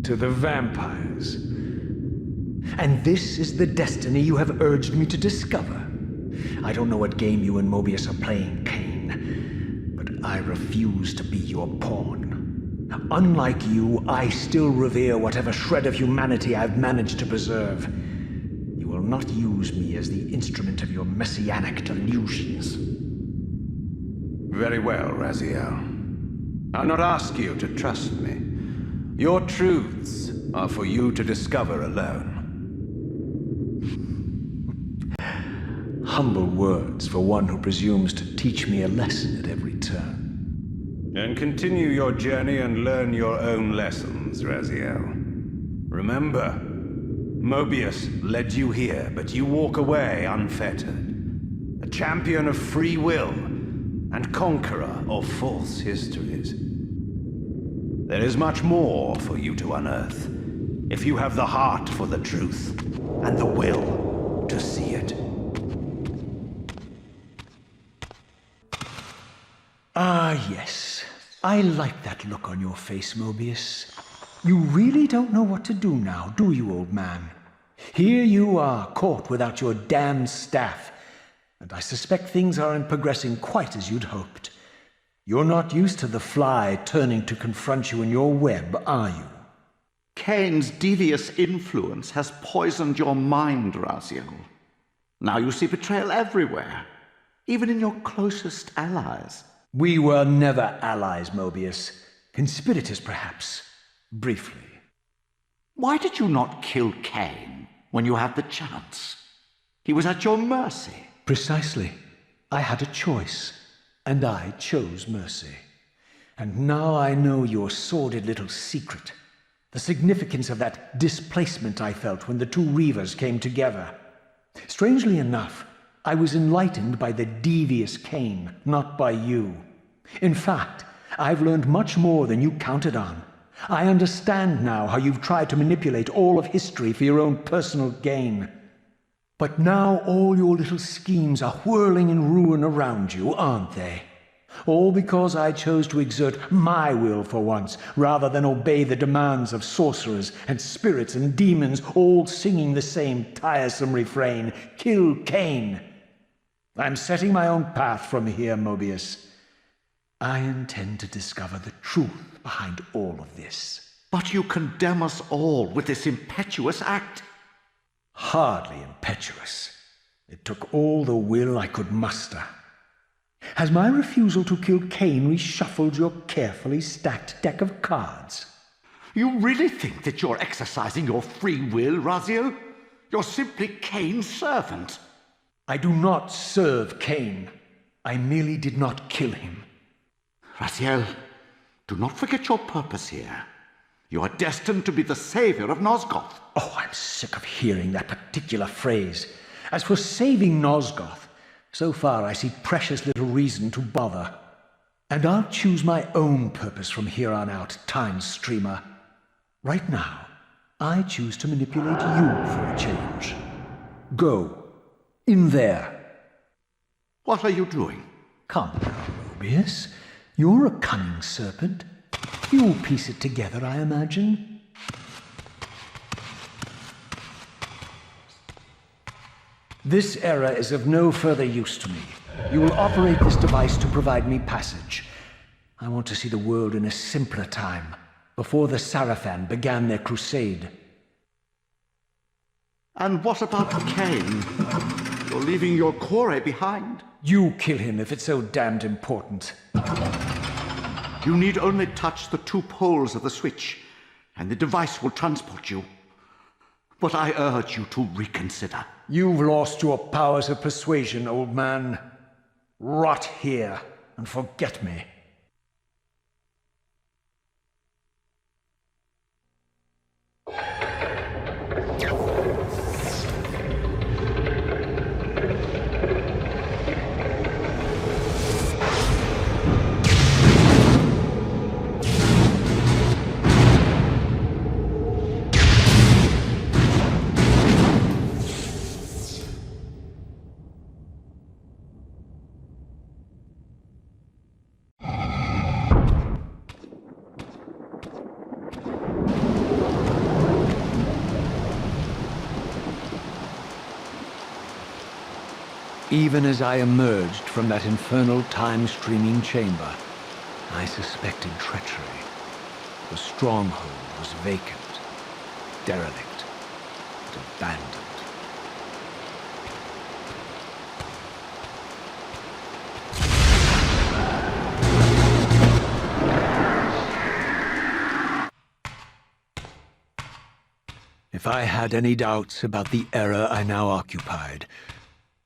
To the vampires. And this is the destiny you have urged me to discover. I don't know what game you and Mobius are playing, Kain, but I refuse to be your pawn. Unlike you, I still revere whatever shred of humanity I've managed to preserve. You will not use me as the instrument of your messianic delusions. Very well, Raziel. I'll not ask you to trust me. Your truths are for you to discover alone. Humble words for one who presumes to teach me a lesson at every turn. Then continue your journey and learn your own lessons, Raziel. Remember, Mobius led you here, but you walk away unfettered. A champion of free will and conqueror of false histories. There is much more for you to unearth, if you have the heart for the truth and the will to see it. Ah, yes. I like that look on your face, Mobius. You really don't know what to do now, do you, old man? Here you are, caught without your damned staff, and I suspect things aren't progressing quite as you'd hoped. You're not used to the fly turning to confront you in your web, are you? Kain's devious influence has poisoned your mind, Raziel. Now you see betrayal everywhere, even in your closest allies. We were never allies, Mobius. Conspirators, perhaps. Briefly. Why did you not kill Kain when you had the chance? He was at your mercy. Precisely. I had a choice, and I chose mercy. And now I know your sordid little secret. The significance of that displacement I felt when the two Reavers came together. Strangely enough, I was enlightened by the devious Kain, not by you. In fact, I've learned much more than you counted on. I understand now how you've tried to manipulate all of history for your own personal gain. But now all your little schemes are whirling in ruin around you, aren't they? All because I chose to exert my will for once, rather than obey the demands of sorcerers and spirits and demons, all singing the same tiresome refrain, "Kill Kain." I'm setting my own path from here, Mobius. I intend to discover the truth behind all of this. But you condemn us all with this impetuous act. Hardly impetuous. It took all the will I could muster. Has my refusal to kill Kain reshuffled your carefully stacked deck of cards? You really think that you're exercising your free will, Raziel? You're simply Kain's servant. I do not serve Kain. I merely did not kill him. Raziel, do not forget your purpose here. You are destined to be the savior of Nosgoth. Oh, I'm sick of hearing that particular phrase. As for saving Nosgoth, so far I see precious little reason to bother. And I'll choose my own purpose from here on out, Time Streamer. Right now, I choose to manipulate you for a change. Go. In there. What are you doing? Come now, Mobius. You're a cunning serpent. You'll piece it together, I imagine. This era is of no further use to me. You will operate this device to provide me passage. I want to see the world in a simpler time, before the Sarafan began their crusade. And what about Kain? You're leaving your core behind. You kill him if it's so damned important. You need only touch the two poles of the switch, and the device will transport you. But I urge you to reconsider. You've lost your powers of persuasion, old man. Rot here and forget me. Even as I emerged from that infernal time-streaming chamber, I suspected treachery. The stronghold was vacant, derelict, and abandoned. If I had any doubts about the era I now occupied,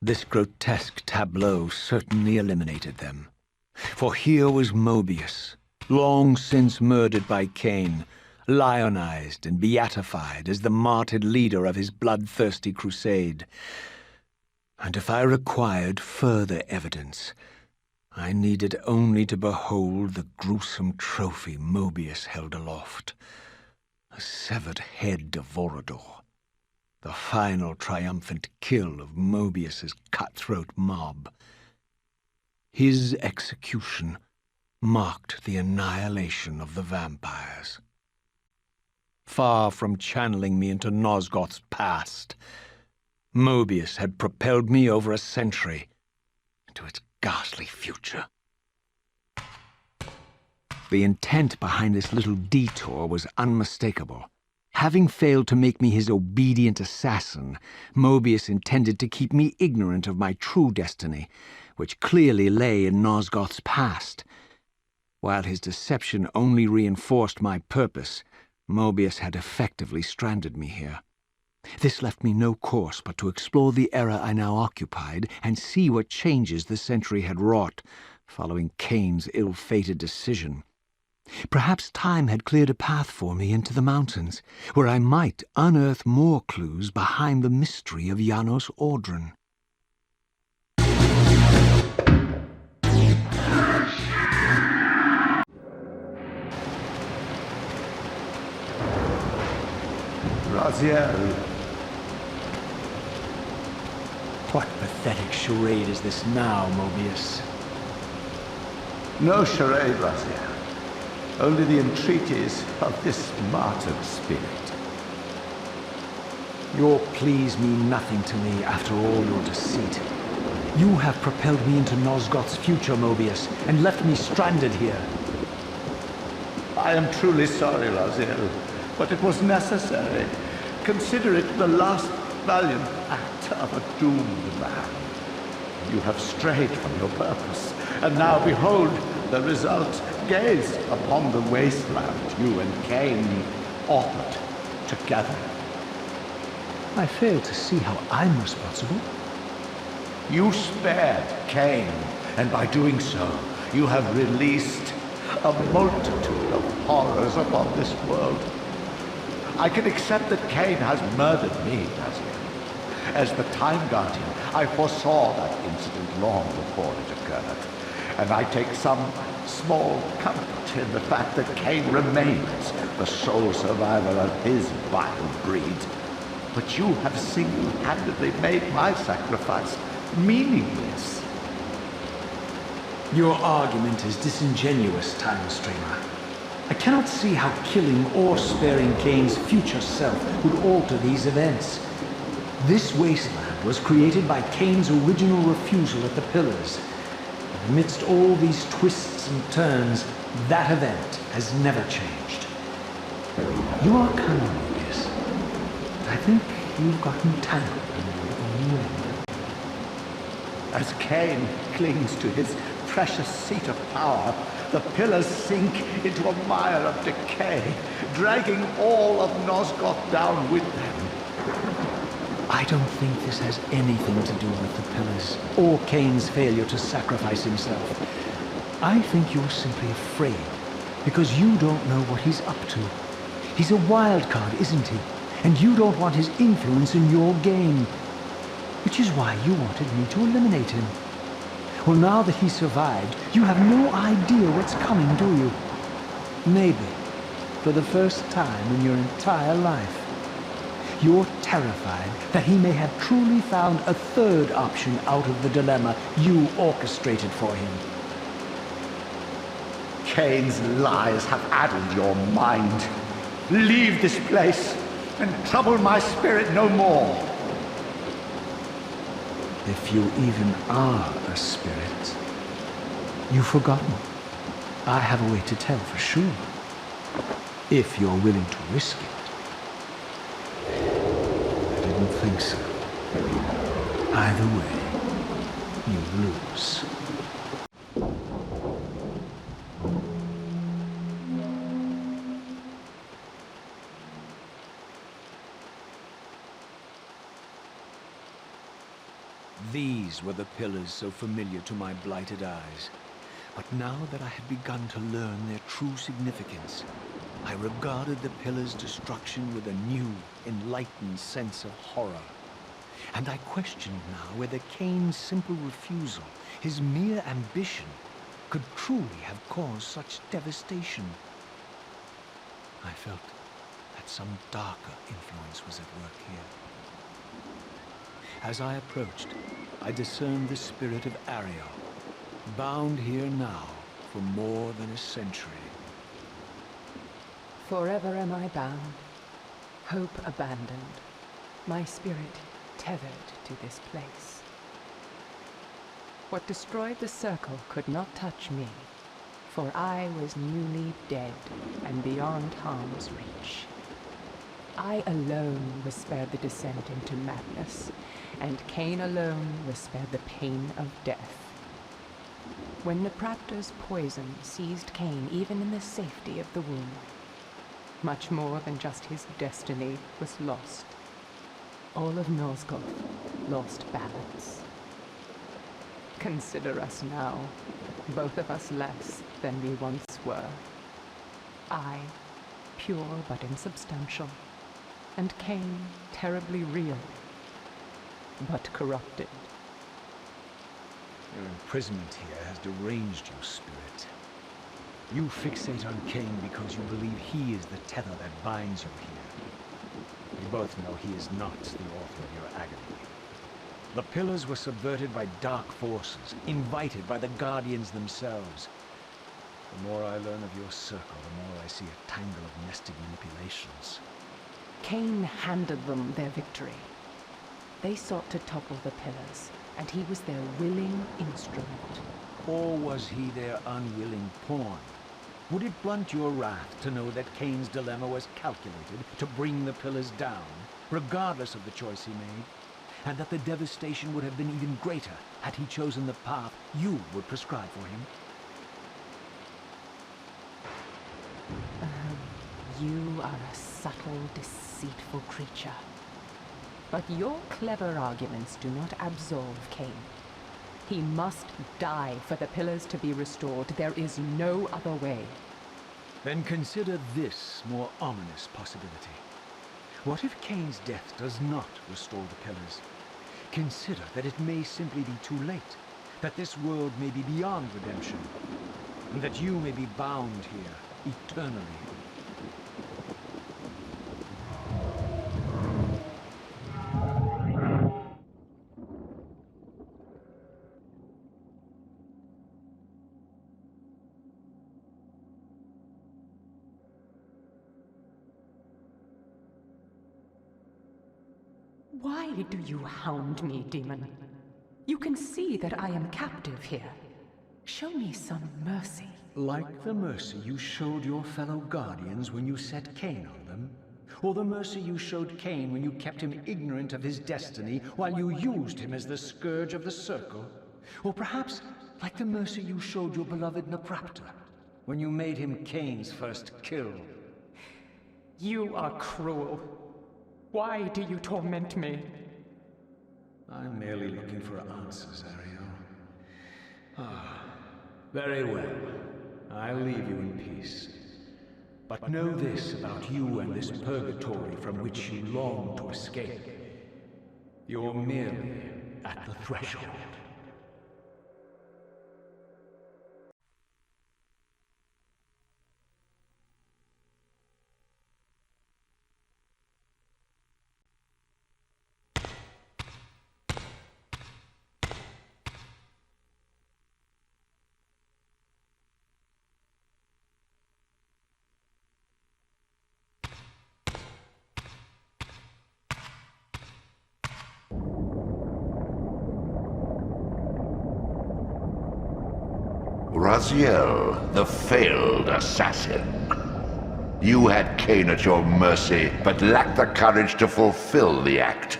this grotesque tableau certainly eliminated them. For here was Mobius, long since murdered by Kain, lionized and beatified as the martyred leader of his bloodthirsty crusade. And if I required further evidence, I needed only to behold the gruesome trophy Mobius held aloft. A severed head of Vorador, the final triumphant kill of Mobius's cutthroat mob. His execution marked the annihilation of the vampires. Far from channeling me into Nosgoth's past, Mobius had propelled me over a century into its ghastly future. The intent behind this little detour was unmistakable. Having failed to make me his obedient assassin, Mobius intended to keep me ignorant of my true destiny, which clearly lay in Nosgoth's past. While his deception only reinforced my purpose, Mobius had effectively stranded me here. This left me no course but to explore the era I now occupied and see what changes the century had wrought, following Kain's ill-fated decision. Perhaps time had cleared a path for me into the mountains, where I might unearth more clues behind the mystery of Janos Audron. Raziel. What pathetic charade is this now, Mobius? No charade, Raziel. Only the entreaties of this martyred spirit. Your pleas mean nothing to me after all your deceit. You have propelled me into Nosgoth's future, Mobius, and left me stranded here. I am truly sorry, Raziel, but it was necessary. Consider it the last valiant act of a doomed man. You have strayed from your purpose, and now behold the result. Gaze upon the wasteland you and Kain authored together. I fail to see how I'm responsible. You spared Kain, and by doing so, you have released a multitude of horrors upon this world. I can accept that Kain has murdered me, as the Time Guardian. I foresaw that incident long before it occurred, and I take some small comfort in the fact that Kain remains the sole survivor of his vile breed. But you have single-handedly made my sacrifice meaningless. Your argument is disingenuous, Time Streamer. I cannot see how killing or sparing Kain's future self would alter these events. This wasteland was created by Kain's original refusal at the Pillars. Amidst all these twists and turns, that event has never changed. You are cunning, Mobius, but I think you've gotten tangled in your own web. As Kain clings to his precious seat of power, the Pillars sink into a mire of decay, dragging all of Nosgoth down with them. I don't think this has anything to do with the Pillars, or Kain's failure to sacrifice himself. I think you're simply afraid, because you don't know what he's up to. He's a wild card, isn't he? And you don't want his influence in your game. Which is why you wanted me to eliminate him. Well, now that he survived, you have no idea what's coming, do you? Maybe, for the first time in your entire life, you're terrified that he may have truly found a third option out of the dilemma you orchestrated for him. Kain's lies have addled your mind. Leave this place and trouble my spirit no more. If you even are a spirit, you've forgotten. I have a way to tell for sure. If you're willing to risk it. I didn't think so. Either way, you lose. These were the pillars so familiar to my blighted eyes. But now that I had begun to learn their true significance, I regarded the pillars' destruction with a new, enlightened sense of horror. And I questioned now whether Kain's simple refusal, his mere ambition, could truly have caused such devastation. I felt that some darker influence was at work here. As I approached, I discerned the spirit of Ariel, bound here now for more than a century. Forever am I bound, hope abandoned, my spirit tethered to this place. What destroyed the circle could not touch me, for I was newly dead and beyond harm's reach. I alone was spared the descent into madness, and Kain alone was spared the pain of death. When Napraptor's poison seized Kain even in the safety of the womb, much more than just his destiny was lost. All of Nosgoth lost balance. Consider us now, both of us less than we once were. I, pure but insubstantial, and Kain, terribly real, but corrupted. Your imprisonment here has deranged your spirit. You fixate on Kain because you believe he is the tether that binds you here. We both know he is not the author of your agony. The pillars were subverted by dark forces, invited by the Guardians themselves. The more I learn of your circle, the more I see a tangle of nested manipulations. Kain handed them their victory. They sought to topple the pillars, and he was their willing instrument. Or was he their unwilling pawn? Would it blunt your wrath to know that Kain's dilemma was calculated to bring the pillars down, regardless of the choice he made, and that the devastation would have been even greater had he chosen the path you would prescribe for him? You are a subtle, deceitful creature. But your clever arguments do not absolve Kain. He must die for the pillars to be restored. There is no other way. Then consider this more ominous possibility. What if Kain's death does not restore the pillars? Consider that it may simply be too late, that this world may be beyond redemption, and that you may be bound here eternally. Why do you hound me, demon? You can see that I am captive here. Show me some mercy. Like the mercy you showed your fellow Guardians when you set Kain on them? Or the mercy you showed Kain when you kept him ignorant of his destiny while you used him as the scourge of the Circle? Or perhaps like the mercy you showed your beloved Napraptor when you made him Kain's first kill? You are cruel. Why do you torment me? I'm merely looking for answers, Ariel. Ah, very well. I'll leave you in peace. But know this about you and this purgatory from which you long to escape. You're merely at the threshold. Raziel, the failed assassin. You had Kain at your mercy, but lacked the courage to fulfill the act.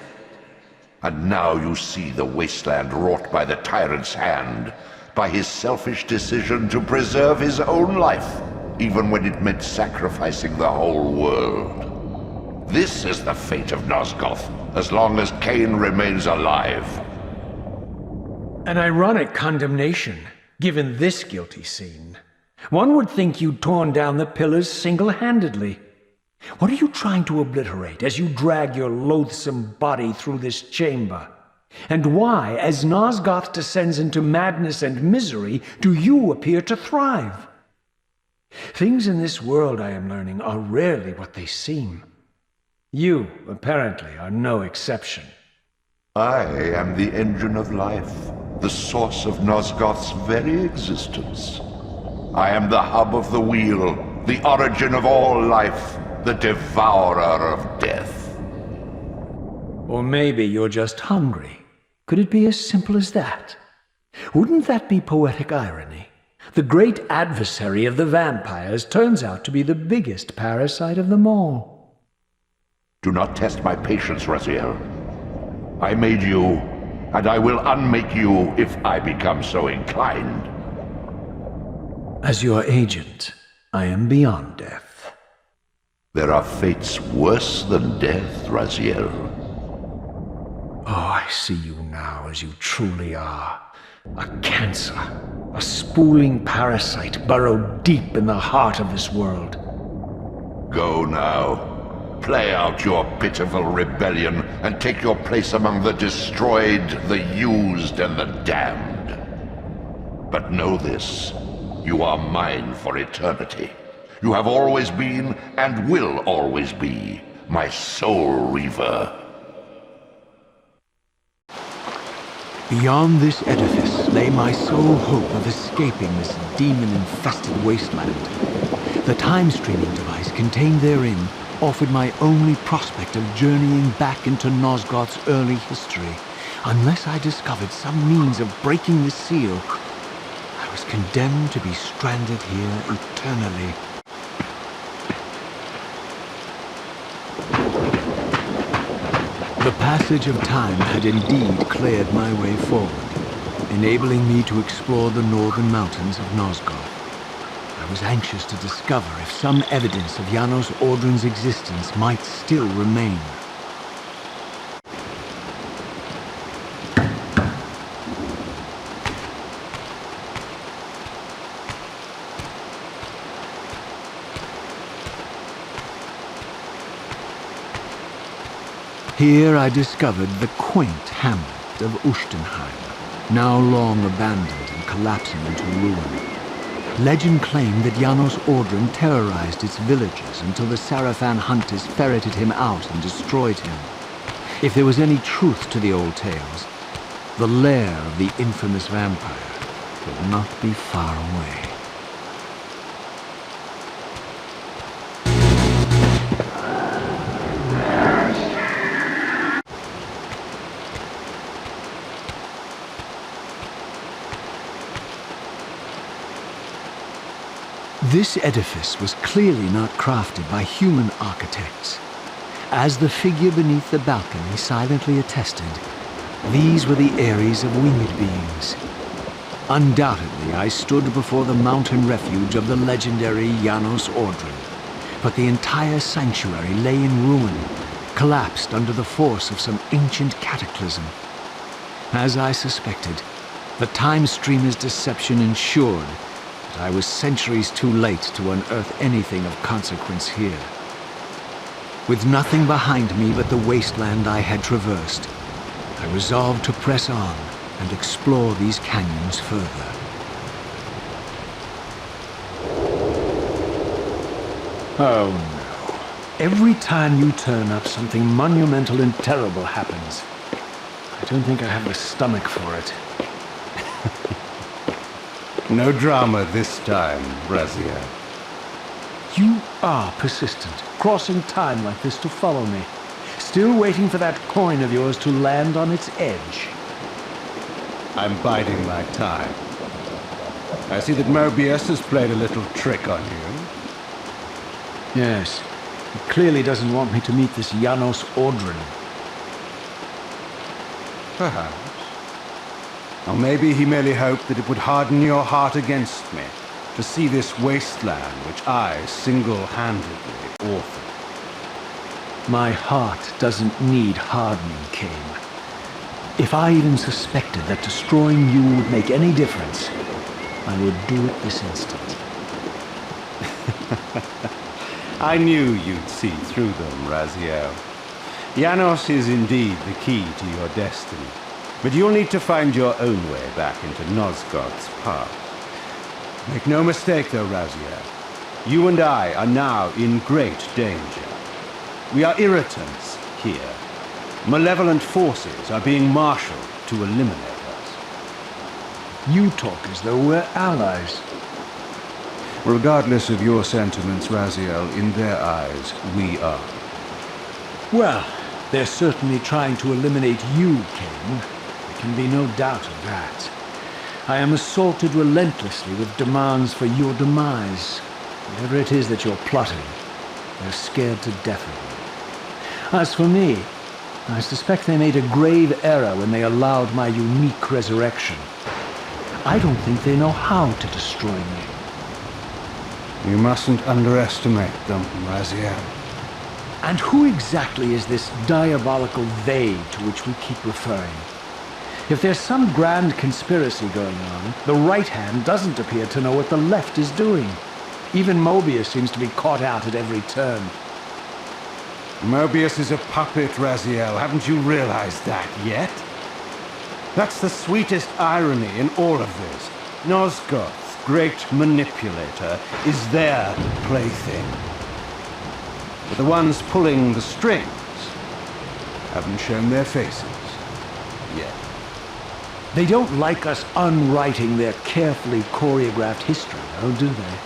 And now you see the wasteland wrought by the tyrant's hand, by his selfish decision to preserve his own life, even when it meant sacrificing the whole world. This is the fate of Nosgoth, as long as Kain remains alive. An ironic condemnation, given this guilty scene. One would think you'd torn down the pillars single-handedly. What are you trying to obliterate as you drag your loathsome body through this chamber? And why, as Nosgoth descends into madness and misery, do you appear to thrive? Things in this world, I am learning, are rarely what they seem. You, apparently, are no exception. I am the engine of life, the source of Nosgoth's very existence. I am the hub of the wheel, the origin of all life, the devourer of death. Or maybe you're just hungry. Could it be as simple as that? Wouldn't that be poetic irony? The great adversary of the vampires turns out to be the biggest parasite of them all. Do not test my patience, Raziel. I made you, and I will unmake you if I become so inclined. As your agent, I am beyond death. There are fates worse than death, Raziel. Oh, I see you now as you truly are. A cancer, a spooling parasite burrowed deep in the heart of this world. Go now. Play out your pitiful rebellion and take your place among the destroyed, the used, and the damned. But know this. You are mine for eternity. You have always been, and will always be, my sole Reaver. Beyond this edifice lay my sole hope of escaping this demon-infested wasteland. The time-streaming device contained therein offered my only prospect of journeying back into Nosgoth's early history. Unless I discovered some means of breaking the seal, I was condemned to be stranded here eternally. The passage of time had indeed cleared my way forward, enabling me to explore the northern mountains of Nosgoth. I was anxious to discover if some evidence of Janos Audron's existence might still remain. Here I discovered the quaint hamlet of Ustenheim, now long abandoned and collapsing into ruin. Legend claimed that Janos Audron terrorized its villagers until the Sarafan hunters ferreted him out and destroyed him. If there was any truth to the old tales, the lair of the infamous vampire could not be far away. This edifice was clearly not crafted by human architects. As the figure beneath the balcony silently attested, these were the Ares of winged beings. Undoubtedly, I stood before the mountain refuge of the legendary Janos Audron, but the entire sanctuary lay in ruin, collapsed under the force of some ancient cataclysm. As I suspected, the time streamer's deception ensured I was centuries too late to unearth anything of consequence here. With nothing behind me but the wasteland I had traversed, I resolved to press on and explore these canyons further. Oh no. Every time you turn up, something monumental and terrible happens. I don't think I have the stomach for it. No drama this time, Raziel. You are persistent, crossing time like this to follow me. Still waiting for that coin of yours to land on its edge. I'm biding my time. I see that Mobius has played a little trick on you. Yes. He clearly doesn't want me to meet this Janos Ordrin. Perhaps. Or maybe he merely hoped that it would harden your heart against me, to see this wasteland which I single-handedly authored. My heart doesn't need hardening, Kain. If I even suspected that destroying you would make any difference, I would do it this instant. I knew you'd see through them, Raziel. Janos is indeed the key to your destiny, but you'll need to find your own way back into Nosgoth's past. Make no mistake, though, Raziel. You and I are now in great danger. We are irritants here. Malevolent forces are being marshaled to eliminate us. You talk as though we're allies. Regardless of your sentiments, Raziel, in their eyes, we are. Well, they're certainly trying to eliminate you, Kain. There can be no doubt of that. I am assaulted relentlessly with demands for your demise. Whatever it is that you're plotting, they're scared to death of you. As for me, I suspect they made a grave error when they allowed my unique resurrection. I don't think they know how to destroy me. You mustn't underestimate them, Raziel. And who exactly is this diabolical they to which we keep referring? If there's some grand conspiracy going on, the right hand doesn't appear to know what the left is doing. Even Mobius seems to be caught out at every turn. Mobius is a puppet, Raziel. Haven't you realized that yet? That's the sweetest irony in all of this. Nosgoth's great manipulator is their plaything. But the ones pulling the strings haven't shown their faces yet. They don't like us unwriting their carefully choreographed history, though, do they?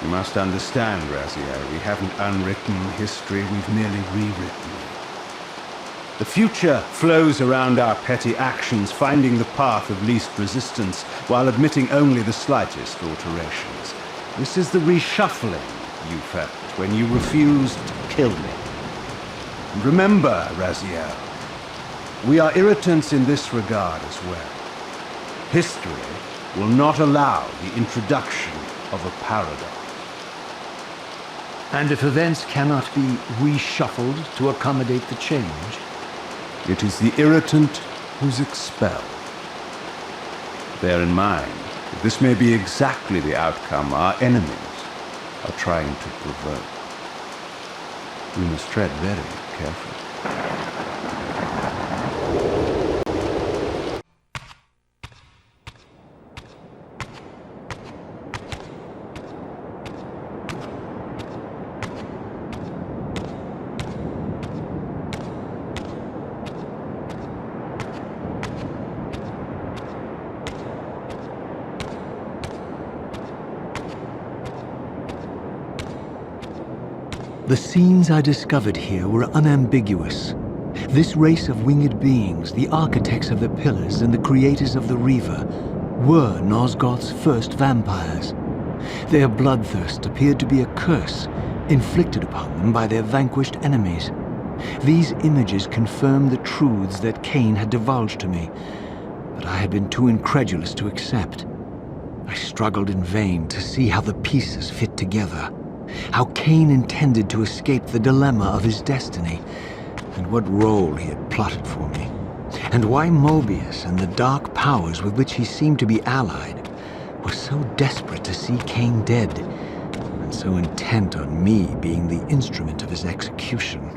You must understand, Raziel, we haven't unwritten history, we've merely rewritten it. The future flows around our petty actions, finding the path of least resistance, while admitting only the slightest alterations. This is the reshuffling you felt when you refused to kill me. And remember, Raziel, we are irritants in this regard as well. History will not allow the introduction of a paradox. And if events cannot be reshuffled to accommodate the change? It is the irritant who's expelled. Bear in mind that this may be exactly the outcome our enemies are trying to provoke. We must tread very carefully. The scenes I discovered here were unambiguous. This race of winged beings, the architects of the pillars and the creators of the Reaver, were Nosgoth's first vampires. Their bloodthirst appeared to be a curse inflicted upon them by their vanquished enemies. These images confirmed the truths that Kain had divulged to me, but I had been too incredulous to accept. I struggled in vain to see how the pieces fit together. How Kain intended to escape the dilemma of his destiny, and what role he had plotted for me, and why Mobius and the dark powers with which he seemed to be allied were so desperate to see Kain dead, and so intent on me being the instrument of his execution.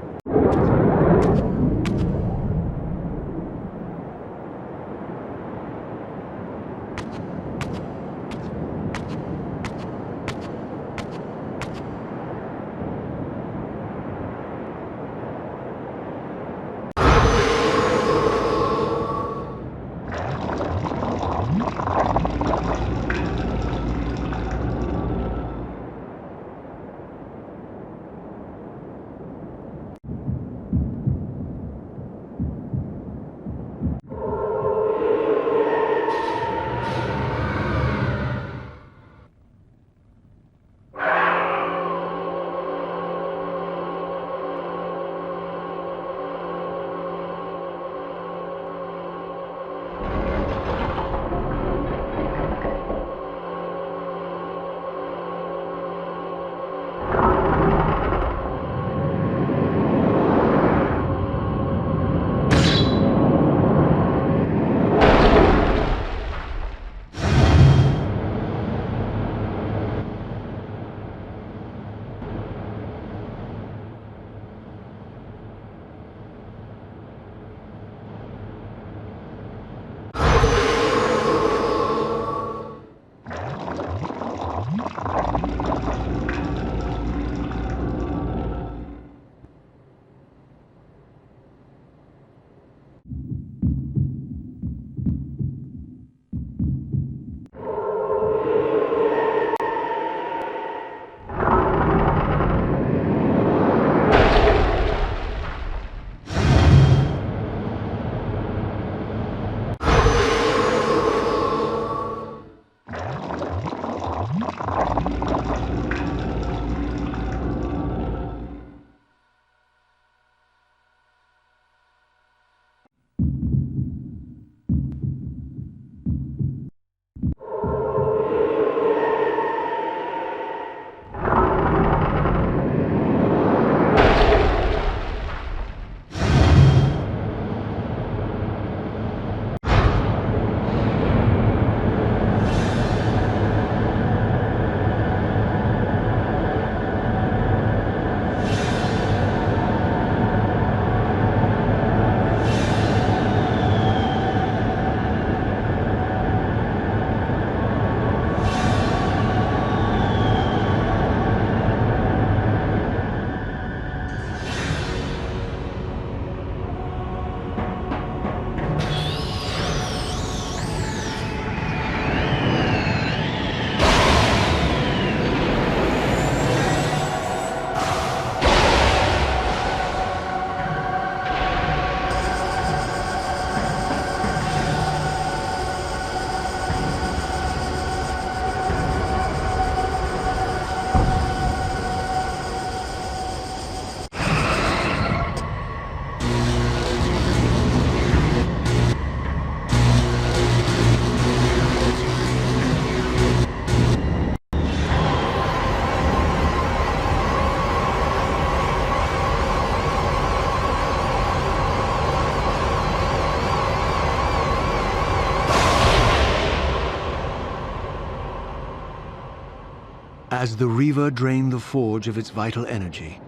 As the Reaver drained the forge of its vital energy,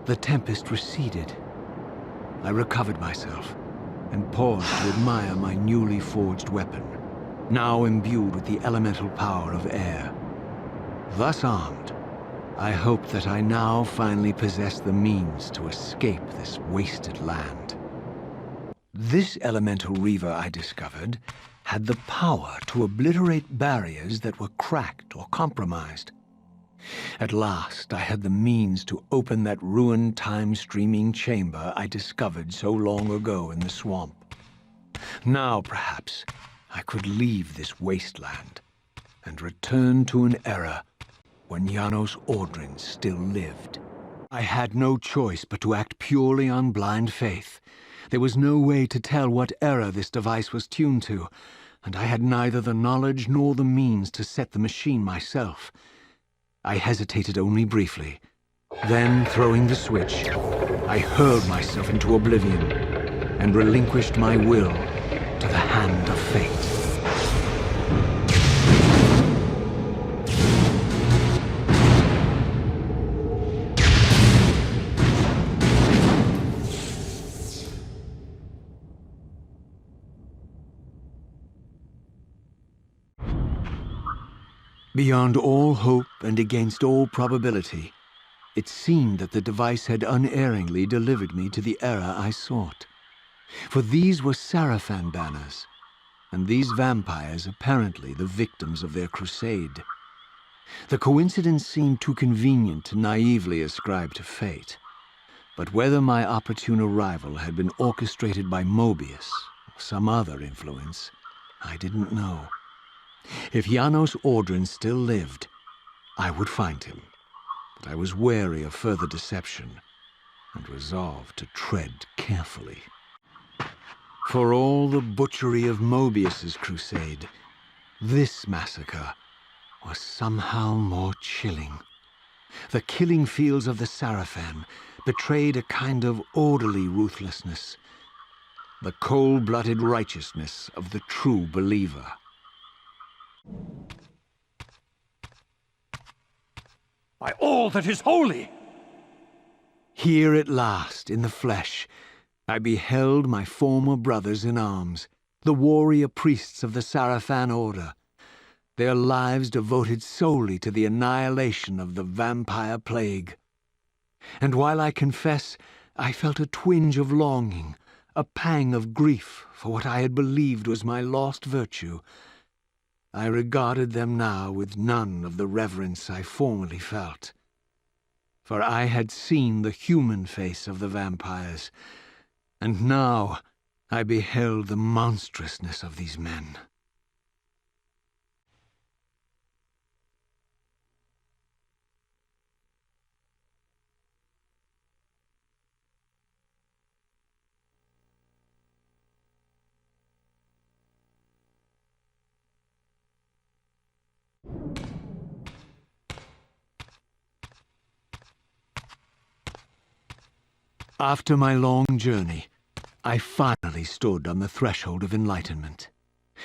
the tempest receded. I recovered myself and paused to admire my newly forged weapon, now imbued with the elemental power of air. Thus armed, I hoped that I now finally possessed the means to escape this wasted land. This elemental Reaver, I discovered, had the power to obliterate barriers that were cracked or compromised. At last, I had the means to open that ruined time-streaming chamber I discovered so long ago in the swamp. Now, perhaps, I could leave this wasteland and return to an era when Janos Ordrin still lived. I had no choice but to act purely on blind faith. There was no way to tell what era this device was tuned to, and I had neither the knowledge nor the means to set the machine myself. I hesitated only briefly. Then, throwing the switch, I hurled myself into oblivion and relinquished my will to the hand of fate. Beyond all hope and against all probability, it seemed that the device had unerringly delivered me to the era I sought. For these were Sarafan banners, and these vampires apparently the victims of their crusade. The coincidence seemed too convenient to naively ascribe to fate, but whether my opportune arrival had been orchestrated by Mobius or some other influence, I didn't know. If Janos Ordrin still lived, I would find him, but I was wary of further deception and resolved to tread carefully. For all the butchery of Mobius's crusade, this massacre was somehow more chilling. The killing fields of the Sarafan betrayed a kind of orderly ruthlessness, the cold-blooded righteousness of the true believer. By all that is holy! Here at last, in the flesh, I beheld my former brothers in arms, the warrior priests of the Sarafan Order, their lives devoted solely to the annihilation of the vampire plague. And while I confess I felt a twinge of longing, a pang of grief for what I had believed was my lost virtue, I regarded them now with none of the reverence I formerly felt. For I had seen the human face of the vampires, and now I beheld the monstrousness of these men. After my long journey, I finally stood on the threshold of enlightenment.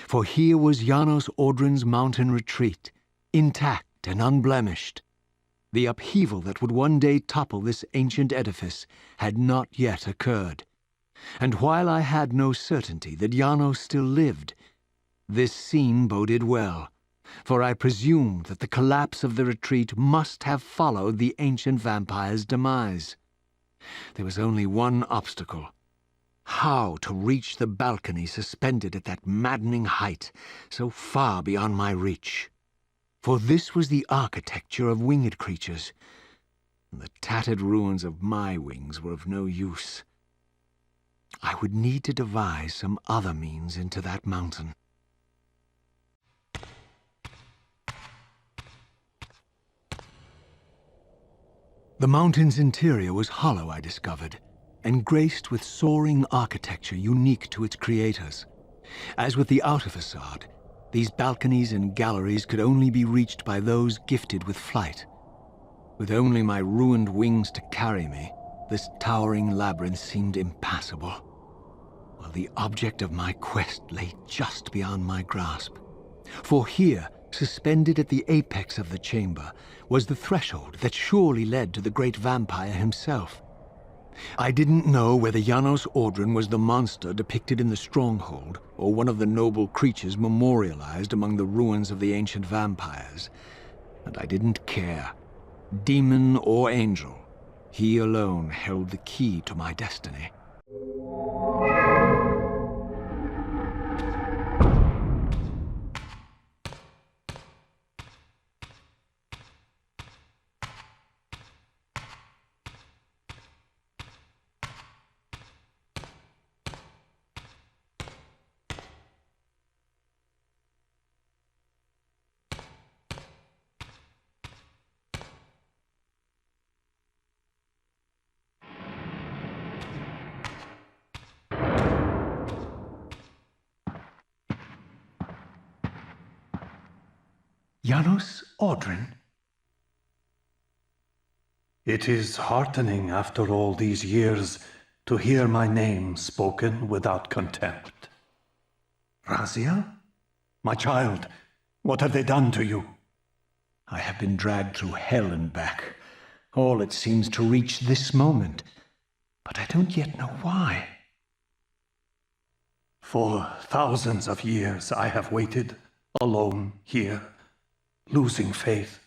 For here was Janos Ordrin's mountain retreat, intact and unblemished. The upheaval that would one day topple this ancient edifice had not yet occurred. And while I had no certainty that Janos still lived, this scene boded well, for I presumed that the collapse of the retreat must have followed the ancient vampire's demise. There was only one obstacle: how to reach the balcony suspended at that maddening height, so far beyond my reach. For this was the architecture of winged creatures, and the tattered ruins of my wings were of no use. I would need to devise some other means into that mountain. The mountain's interior was hollow, I discovered, and graced with soaring architecture unique to its creators. As with the outer facade, these balconies and galleries could only be reached by those gifted with flight. With only my ruined wings to carry me, this towering labyrinth seemed impassable, while the object of my quest lay just beyond my grasp. For here, Suspended at the apex of the chamber was the threshold that surely led to the great vampire himself. I didn't know whether Janos Audron was the monster depicted in the stronghold, or one of the noble creatures memorialized among the ruins of the ancient vampires. And I didn't care. Demon or angel, he alone held the key to my destiny. Janos Audron? It is heartening after all these years to hear my name spoken without contempt. Raziel? My child, what have they done to you? I have been dragged through hell and back. All it seems to reach this moment. But I don't yet know why. For thousands of years I have waited, alone here, losing faith.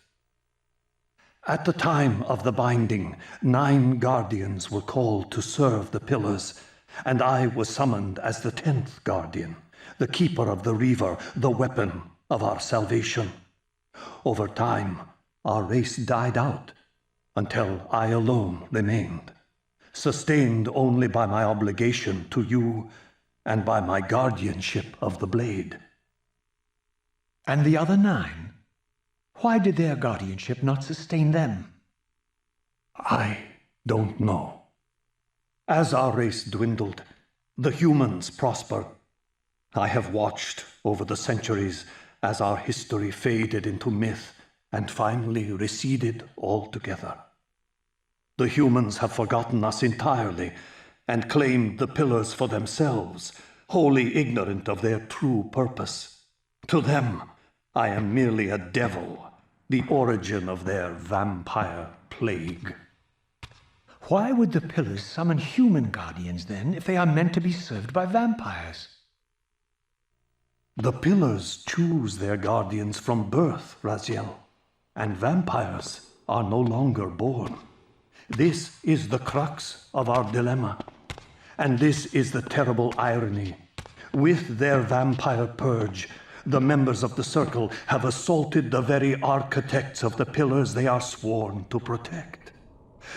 At the time of the binding, 9 guardians were called to serve the pillars, and I was summoned as the 10th guardian, the keeper of the Reaver, the weapon of our salvation. Over time, our race died out, until I alone remained, sustained only by my obligation to you and by my guardianship of the blade. And the other 9? Why did their guardianship not sustain them? I don't know. As our race dwindled, the humans prospered. I have watched over the centuries as our history faded into myth and finally receded altogether. The humans have forgotten us entirely and claimed the pillars for themselves, wholly ignorant of their true purpose. To them, I am merely a devil, the origin of their vampire plague. Why would the pillars summon human guardians then, if they are meant to be served by vampires? The pillars choose their guardians from birth, Raziel, and vampires are no longer born. This is the crux of our dilemma, and this is the terrible irony. With their vampire purge, the members of the Circle have assaulted the very architects of the pillars they are sworn to protect.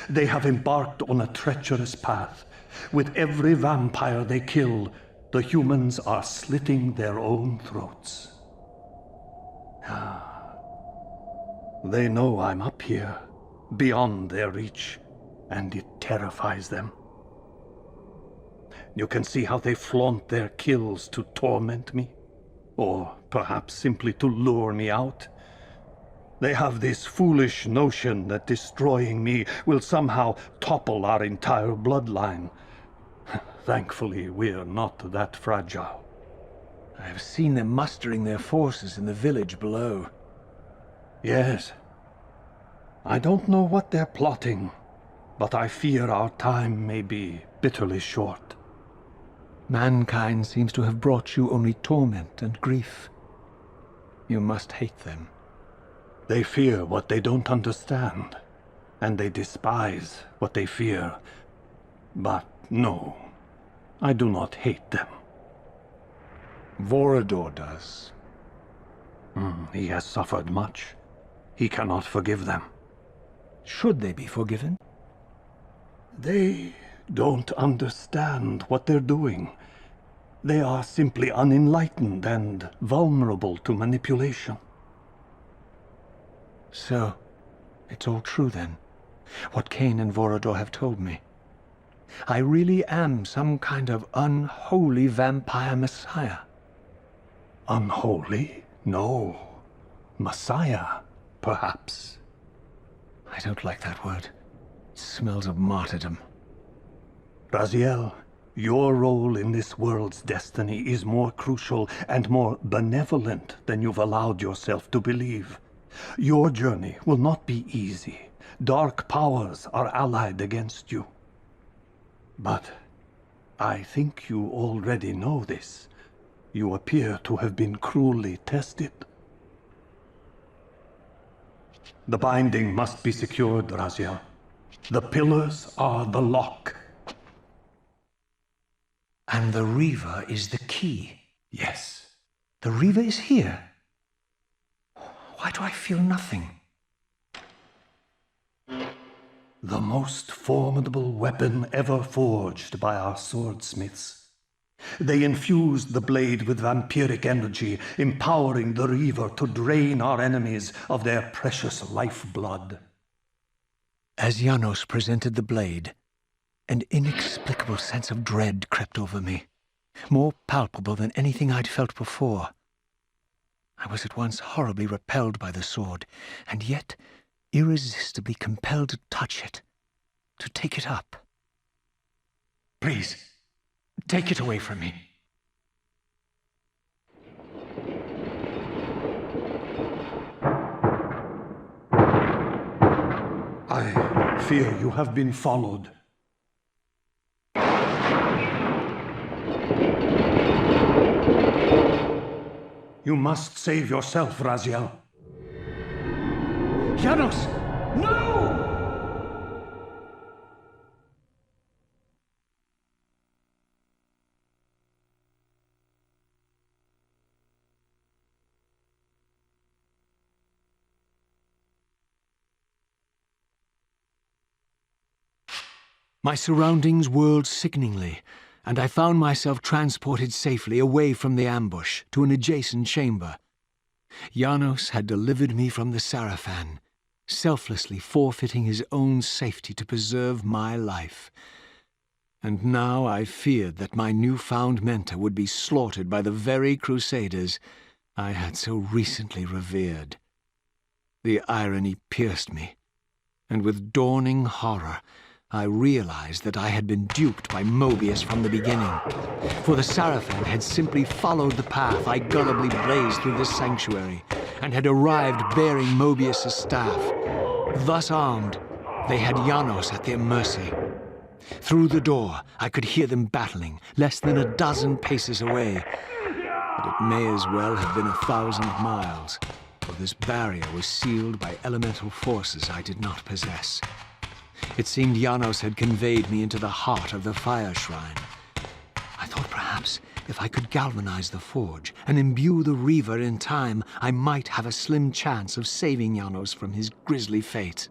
They have embarked on a treacherous path. With every vampire they kill, the humans are slitting their own throats. They know I'm up here, beyond their reach, and it terrifies them. You can see how they flaunt their kills to torment me, or perhaps simply to lure me out. They have this foolish notion that destroying me will somehow topple our entire bloodline. Thankfully, we're not that fragile. I have seen them mustering their forces in the village below. Yes. I don't know what they're plotting, but I fear our time may be bitterly short. Mankind seems to have brought you only torment and grief. You must hate them. They fear what they don't understand, and they despise what they fear. But no, I do not hate them. Vorador does. He has suffered much. He cannot forgive them. Should they be forgiven? They don't understand what they're doing. They are simply unenlightened and vulnerable to manipulation. So, it's all true then, what Kain and Vorador have told me. I really am some kind of unholy vampire messiah. Unholy? No. Messiah, perhaps. I don't like that word. It smells of martyrdom. Raziel, Your role in this world's destiny is more crucial and more benevolent than you've allowed yourself to believe. Your journey will not be easy. Dark powers are allied against you. But I think you already know this. You appear to have been cruelly tested. The binding must be secured, Raziel. The pillars are the lock. And the Reaver is the key. Yes. The Reaver is here. Why do I feel nothing? The most formidable weapon ever forged by our swordsmiths. They infused the blade with vampiric energy, empowering the Reaver to drain our enemies of their precious lifeblood. As Janos presented the blade, an inexplicable sense of dread crept over me, more palpable than anything I'd felt before. I was at once horribly repelled by the sword, and yet irresistibly compelled to touch it, to take it up. Please, Take it away from me. I fear you have been followed. You must save yourself, Raziel. Janos! No! My surroundings whirled sickeningly, and I found myself transported safely away from the ambush to an adjacent chamber. Janos had delivered me from the Sarafan, selflessly forfeiting his own safety to preserve my life. And now I feared that my newfound mentor would be slaughtered by the very crusaders I had so recently revered. The irony pierced me, and with dawning horror, I realized that I had been duped by Mobius from the beginning, for the Sarafan had simply followed the path I gullibly blazed through this sanctuary, and had arrived bearing Mobius's staff. Thus armed, they had Janos at their mercy. Through the door, I could hear them battling, less than a dozen paces away, but it may as well have been 1,000 miles, for this barrier was sealed by elemental forces I did not possess. It seemed Janos had conveyed me into the heart of the fire shrine. I thought perhaps if I could galvanize the forge and imbue the Reaver in time, I might have a slim chance of saving Janos from his grisly fate.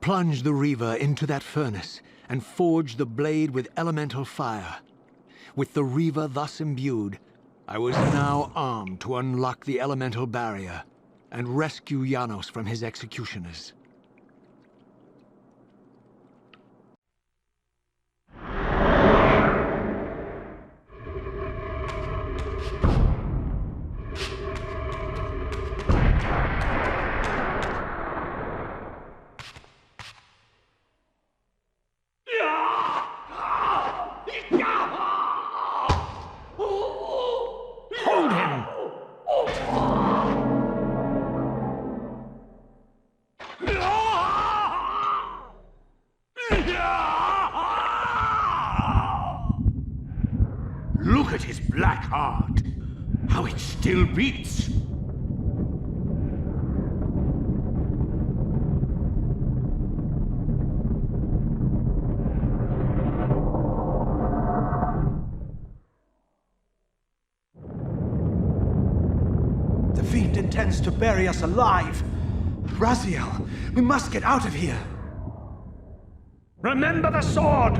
plunged the Reaver into that furnace and forged the blade with elemental fire. With the Reaver thus imbued, I was now armed to unlock the elemental barrier and rescue Janos from his executioners. Hold him! Look at his black heart! How it still beats! The fiend intends to bury us alive. Raziel, we must get out of here. Remember the sword!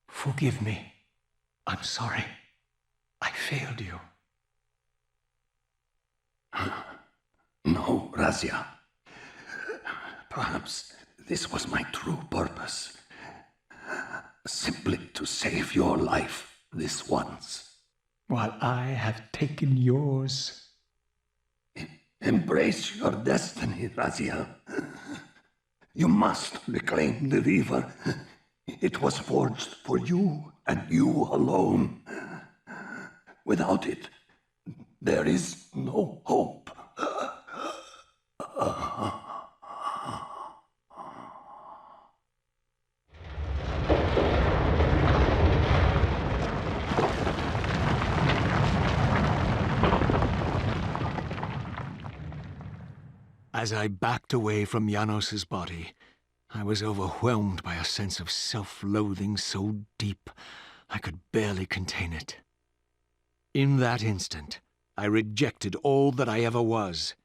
Forgive me. I'm sorry. I failed you. No, Razia. Perhaps this was my true purpose. Simply to save your life this once. While I have taken yours. Embrace your destiny, Raziel. You must reclaim the Reaver. It was forged for you and you alone. Without it, there is no hope. As I backed away from Janos's body, I was overwhelmed by a sense of self-loathing so deep I could barely contain it. In that instant, I rejected all that I ever was,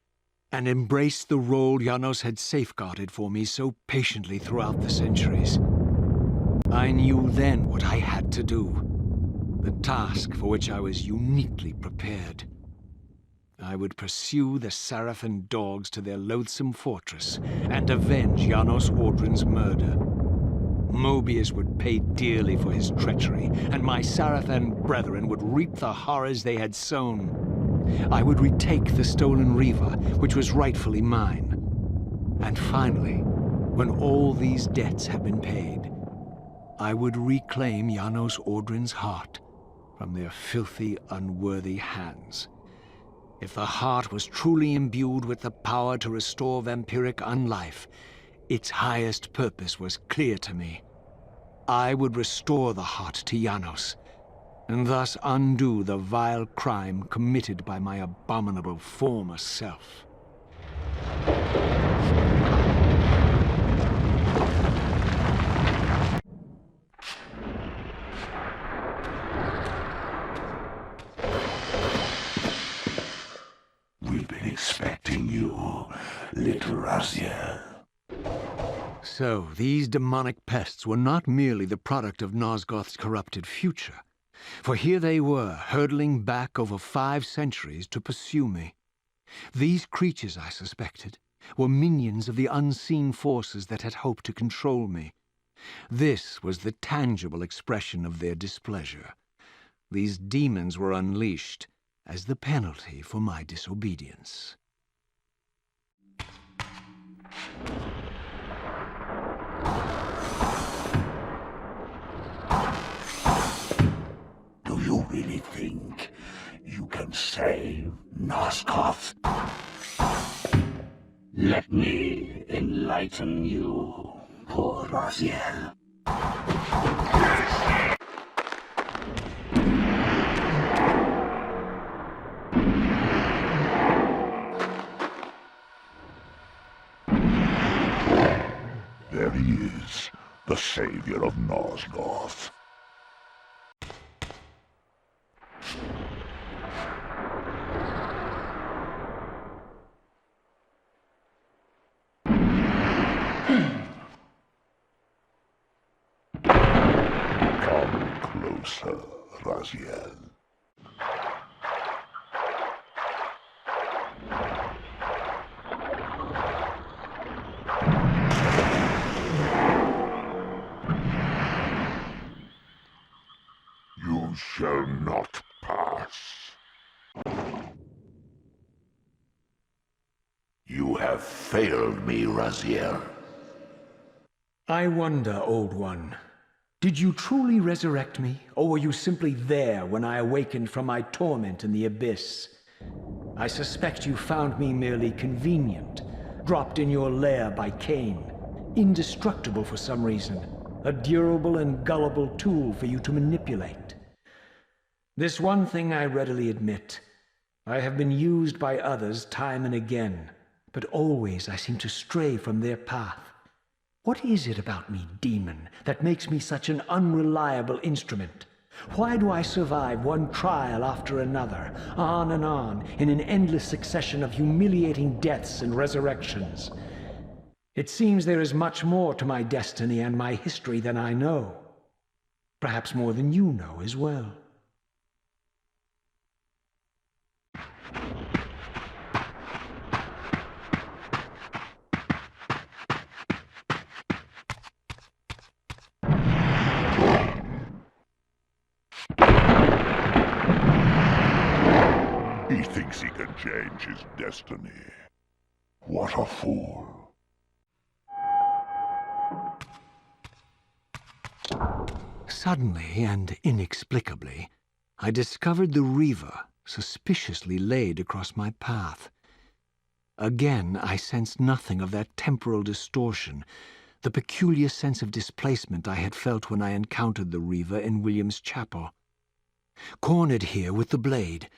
and embraced the role Janos had safeguarded for me so patiently throughout the centuries. I knew then what I had to do, the task for which I was uniquely prepared. I would pursue the Sarafan dogs to their loathsome fortress and avenge Janos Audrin's murder. Mobius would pay dearly for his treachery, and my Sarafan brethren would reap the horrors they had sown. I would retake the stolen Reaver, which was rightfully mine. And finally, when all these debts have been paid, I would reclaim Janos Audrin's heart from their filthy, unworthy hands. If the heart was truly imbued with the power to restore vampiric unlife, its highest purpose was clear to me. I would restore the heart to Janos, and thus undo the vile crime committed by my abominable former self. We've been expecting you, little Raziel. So, these demonic pests were not merely the product of Nosgoth's corrupted future, for here they were, hurtling back over 5 centuries to pursue me. These creatures, I suspected, were minions of the unseen forces that had hoped to control me. This was the tangible expression of their displeasure. These demons were unleashed as the penalty for my disobedience. Do you really think you can save Nosgoth? Let me enlighten you, poor Raziel. is the savior of Nosgoth. Come closer, Raziel. You shall not pass. You have failed me, Raziel. I wonder, Old One, did you truly resurrect me, or were you simply there when I awakened from my torment in the abyss? I suspect you found me merely convenient, dropped in your lair by Kain, indestructible for some reason, a durable and gullible tool for you to manipulate. This one thing I readily admit. I have been used by others time and again, but always I seem to stray from their path. What is it about me, demon, that makes me such an unreliable instrument? Why do I survive one trial after another, on and on, in an endless succession of humiliating deaths and resurrections? It seems there is much more to my destiny and my history than I know. Perhaps more than you know as well. He thinks he can change his destiny. What a fool. Suddenly and inexplicably, I discovered the Reaver suspiciously laid across my path. Again, I sensed nothing of that temporal distortion, the peculiar sense of displacement I had felt when I encountered the Reaver in William's chapel. Cornered here with the blade,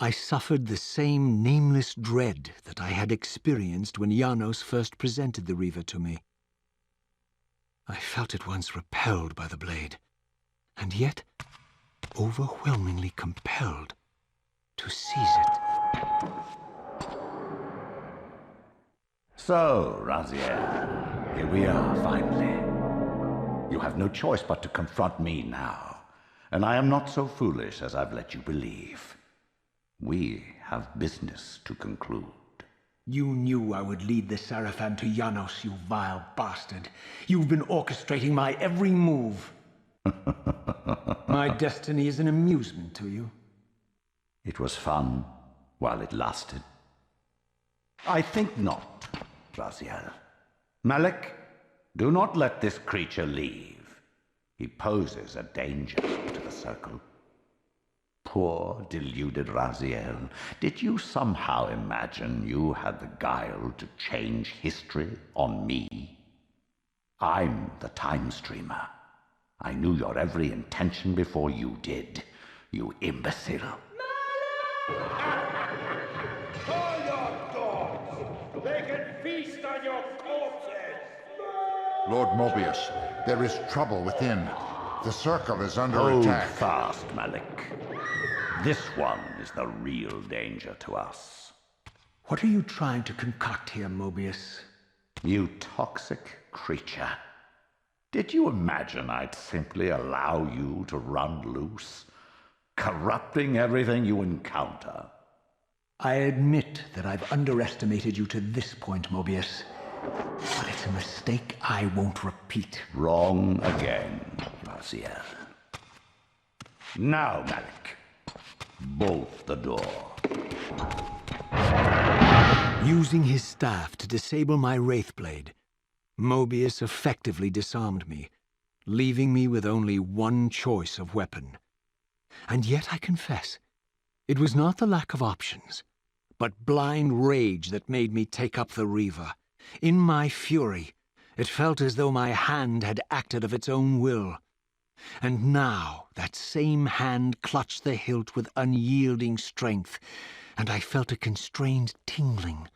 I suffered the same nameless dread that I had experienced when Janos first presented the Reaver to me. I felt at once repelled by the blade, and yet overwhelmingly compelled to seize it. So, Raziel, here we are finally. You have no choice but to confront me now, and I am not so foolish as I've let you believe. We have business to conclude. You knew I would lead the Seraphim to Janos, you vile bastard. You've been orchestrating my every move. My destiny is an amusement to you. It was fun while it lasted. I think not, Raziel. Malik, do not let this creature leave. He poses a danger to the Circle. Poor, deluded Raziel, did you somehow imagine you had the guile to change history on me? I'm the time streamer. I knew your every intention before you did, you imbecile. Call your dogs! They can feast on your corpses! Lord Mobius, there is trouble within. The Circle is under Hold attack. fast, Malik. This one is the real danger to us. What are you trying to concoct here, Mobius? You toxic creature. Did you imagine I'd simply allow you to run loose, corrupting everything you encounter? I admit that I've underestimated you to this point, Mobius. But it's a mistake I won't repeat. Wrong again, Raziel. Now, Malik, bolt the door. Using his staff to disable my Wraithblade, Mobius effectively disarmed me, leaving me with only one choice of weapon. And yet I confess, it was not the lack of options, but blind rage that made me take up the Reaver. In my fury, it felt as though my hand had acted of its own will. And now that same hand clutched the hilt with unyielding strength, and I felt a constrained tingling,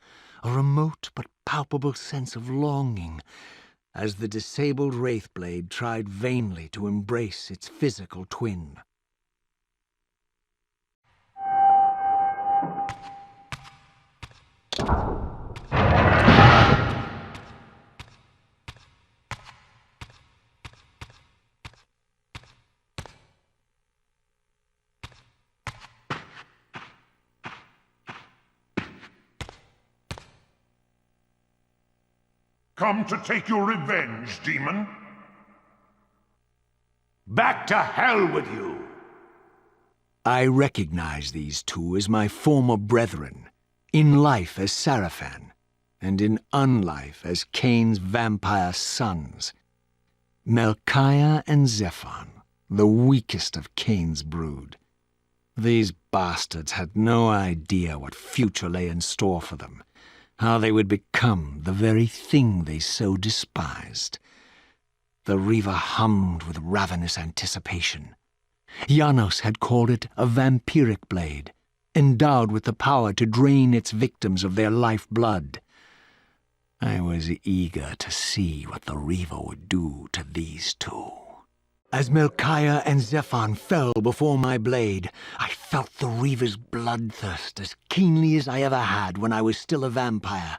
a remote but palpable sense of longing, as the disabled Wraithblade tried vainly to embrace its physical twin. Come to take your revenge, demon? Back to hell with you! I recognize these two as my former brethren, in life as Sarafan, and in unlife as Kain's vampire sons. Melchiah and Zephon, the weakest of Kain's brood. These bastards had no idea what future lay in store for them, how they would become the very thing they so despised. The Reaver hummed with ravenous anticipation. Janos had called it a vampiric blade, endowed with the power to drain its victims of their life-blood. I was eager to see what the Reaver would do to these two. As Melchiah and Zephon fell before my blade, I felt the Reaver's bloodthirst as keenly as I ever had when I was still a vampire.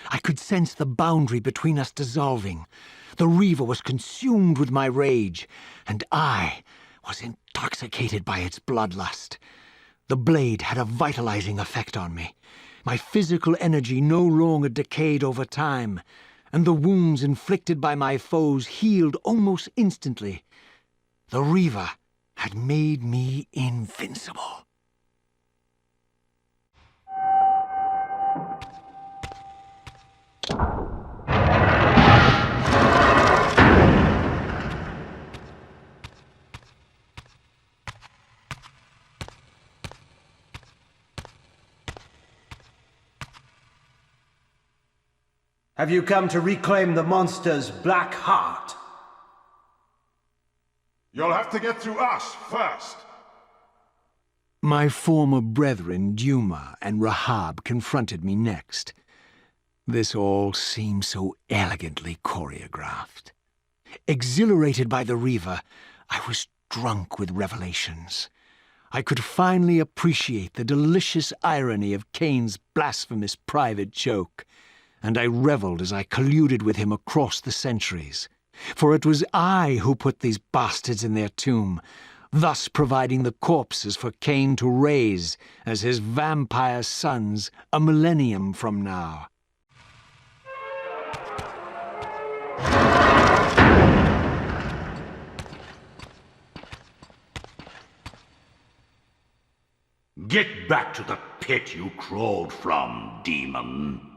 I could sense the boundary between us dissolving. The Reaver was consumed with my rage, and I was intoxicated by its bloodlust. The blade had a vitalizing effect on me. My physical energy no longer decayed over time, and the wounds inflicted by my foes healed almost instantly. The Reaver had made me invincible. Have you come to reclaim the monster's black heart? You'll have to get through us first. My former brethren, Duma and Rahab, confronted me next. This all seemed so elegantly choreographed. Exhilarated by the Reaver, I was drunk with revelations. I could finally appreciate the delicious irony of Kain's blasphemous private joke, and I reveled as I colluded with him across the centuries. For it was I who put these bastards in their tomb, thus providing the corpses for Kain to raise as his vampire sons a millennium from now. Get back to the pit you crawled from, demon.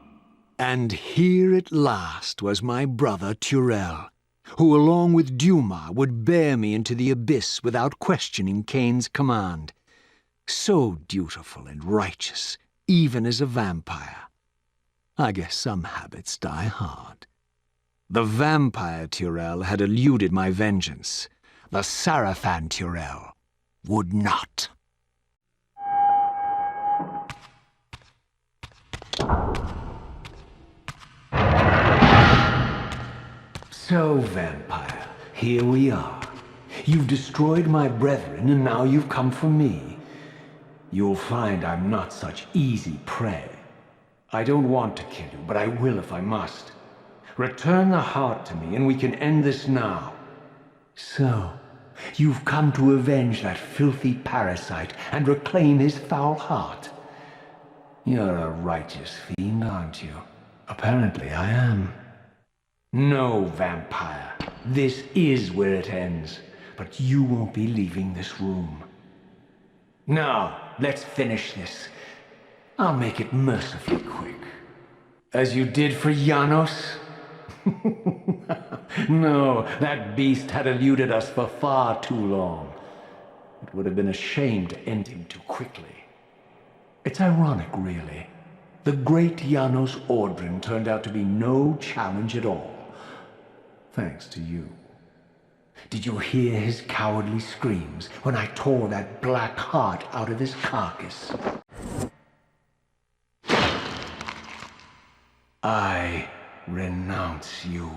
And here at last was my brother Turel, who along with Duma would bear me into the abyss without questioning Kain's command. So dutiful and righteous, even as a vampire. I guess some habits die hard. The vampire Turel had eluded my vengeance. The Sarafan Turel would not. So, vampire, here we are. You've destroyed my brethren, and now you've come for me. You'll find I'm not such easy prey. I don't want to kill you, but I will if I must. Return the heart to me, and we can end this now. So, you've come to avenge that filthy parasite and reclaim his foul heart. You're a righteous fiend, aren't you? Apparently I am. No, vampire. This is where it ends. But you won't be leaving this room. Now, let's finish this. I'll make it mercifully quick. As you did for Janos? No, that beast had eluded us for far too long. It would have been a shame to end him too quickly. It's ironic, really. The great Janos Ordrin turned out to be no challenge at all. Thanks to you. Did you hear his cowardly screams when I tore that black heart out of his carcass? I renounce you.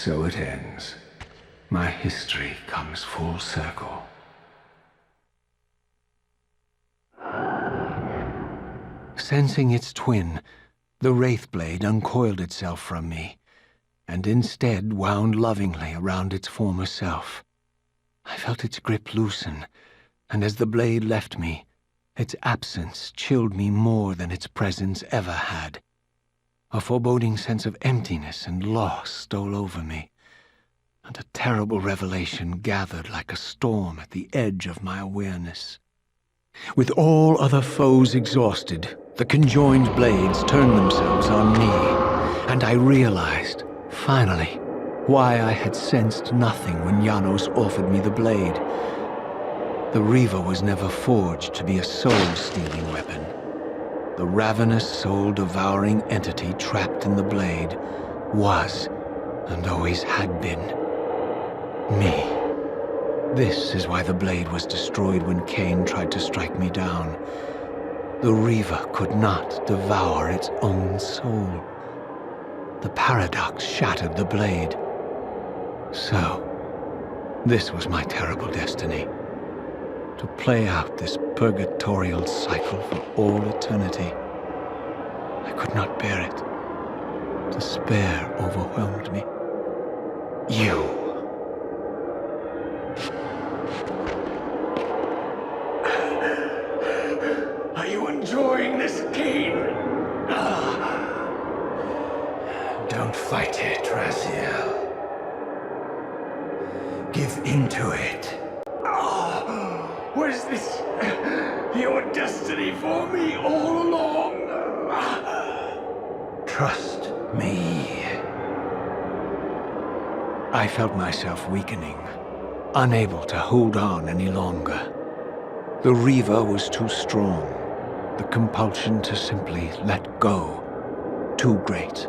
so it ends. My history comes full circle. Sensing its twin, the Wraithblade uncoiled itself from me, and instead wound lovingly around its former self. I felt its grip loosen, and as the blade left me, its absence chilled me more than its presence ever had. A foreboding sense of emptiness and loss stole over me, and a terrible revelation gathered like a storm at the edge of my awareness. With all other foes exhausted, the conjoined blades turned themselves on me, and I realized, finally, why I had sensed nothing when Janos offered me the blade. The Reaver was never forged to be a soul-stealing weapon. The ravenous, soul-devouring entity trapped in the blade was, and always had been, me. This is why the blade was destroyed when Kain tried to strike me down. The Reaver could not devour its own soul. The paradox shattered the blade. So, this was my terrible destiny. To play out this purgatorial cycle for all eternity. I could not bear it. Despair overwhelmed me. You. Are you enjoying this, Kain? Don't fight it, Raziel. Give into it. Was this your destiny for me all along? Trust me. I felt myself weakening, unable to hold on any longer. The Reaver was too strong. The compulsion to simply let go, too great.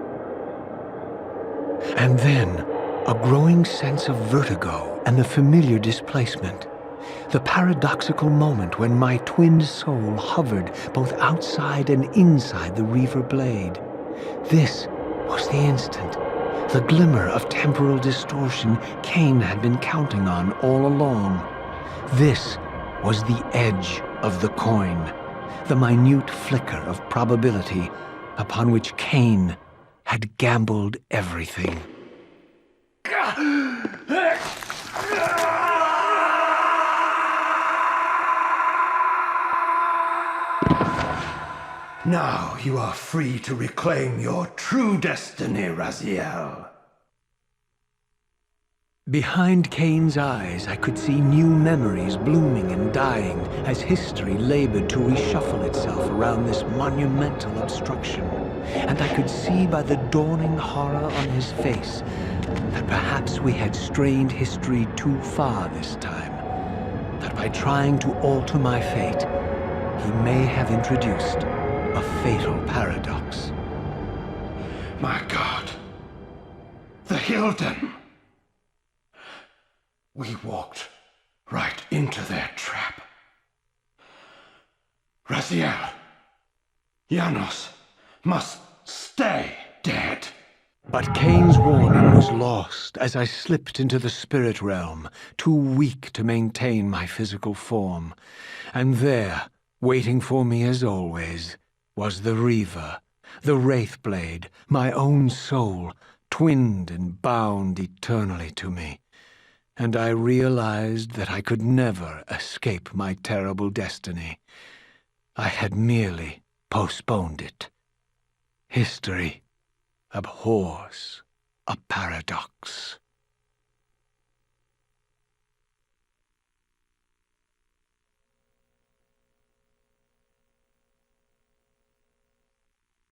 And then, a growing sense of vertigo and the familiar displacement. The paradoxical moment when my twin soul hovered both outside and inside the Reaver blade. This was the instant, the glimmer of temporal distortion Kain had been counting on all along. This was the edge of the coin, the minute flicker of probability upon which Kain had gambled everything. Now you are free to reclaim your true destiny, Raziel. Behind Kain's eyes, I could see new memories blooming and dying as history labored to reshuffle itself around this monumental obstruction. And I could see by the dawning horror on his face that perhaps we had strained history too far this time. That by trying to alter my fate, he may have introduced a fatal paradox. My God, the Hilden! We walked right into their trap. Raziel, Janos must stay dead. But Kain's warning was lost as I slipped into the spirit realm, too weak to maintain my physical form. And there, waiting for me as always, was the Reaver, the Wraithblade, my own soul, twinned and bound eternally to me. And I realized that I could never escape my terrible destiny. I had merely postponed it. History abhors a paradox.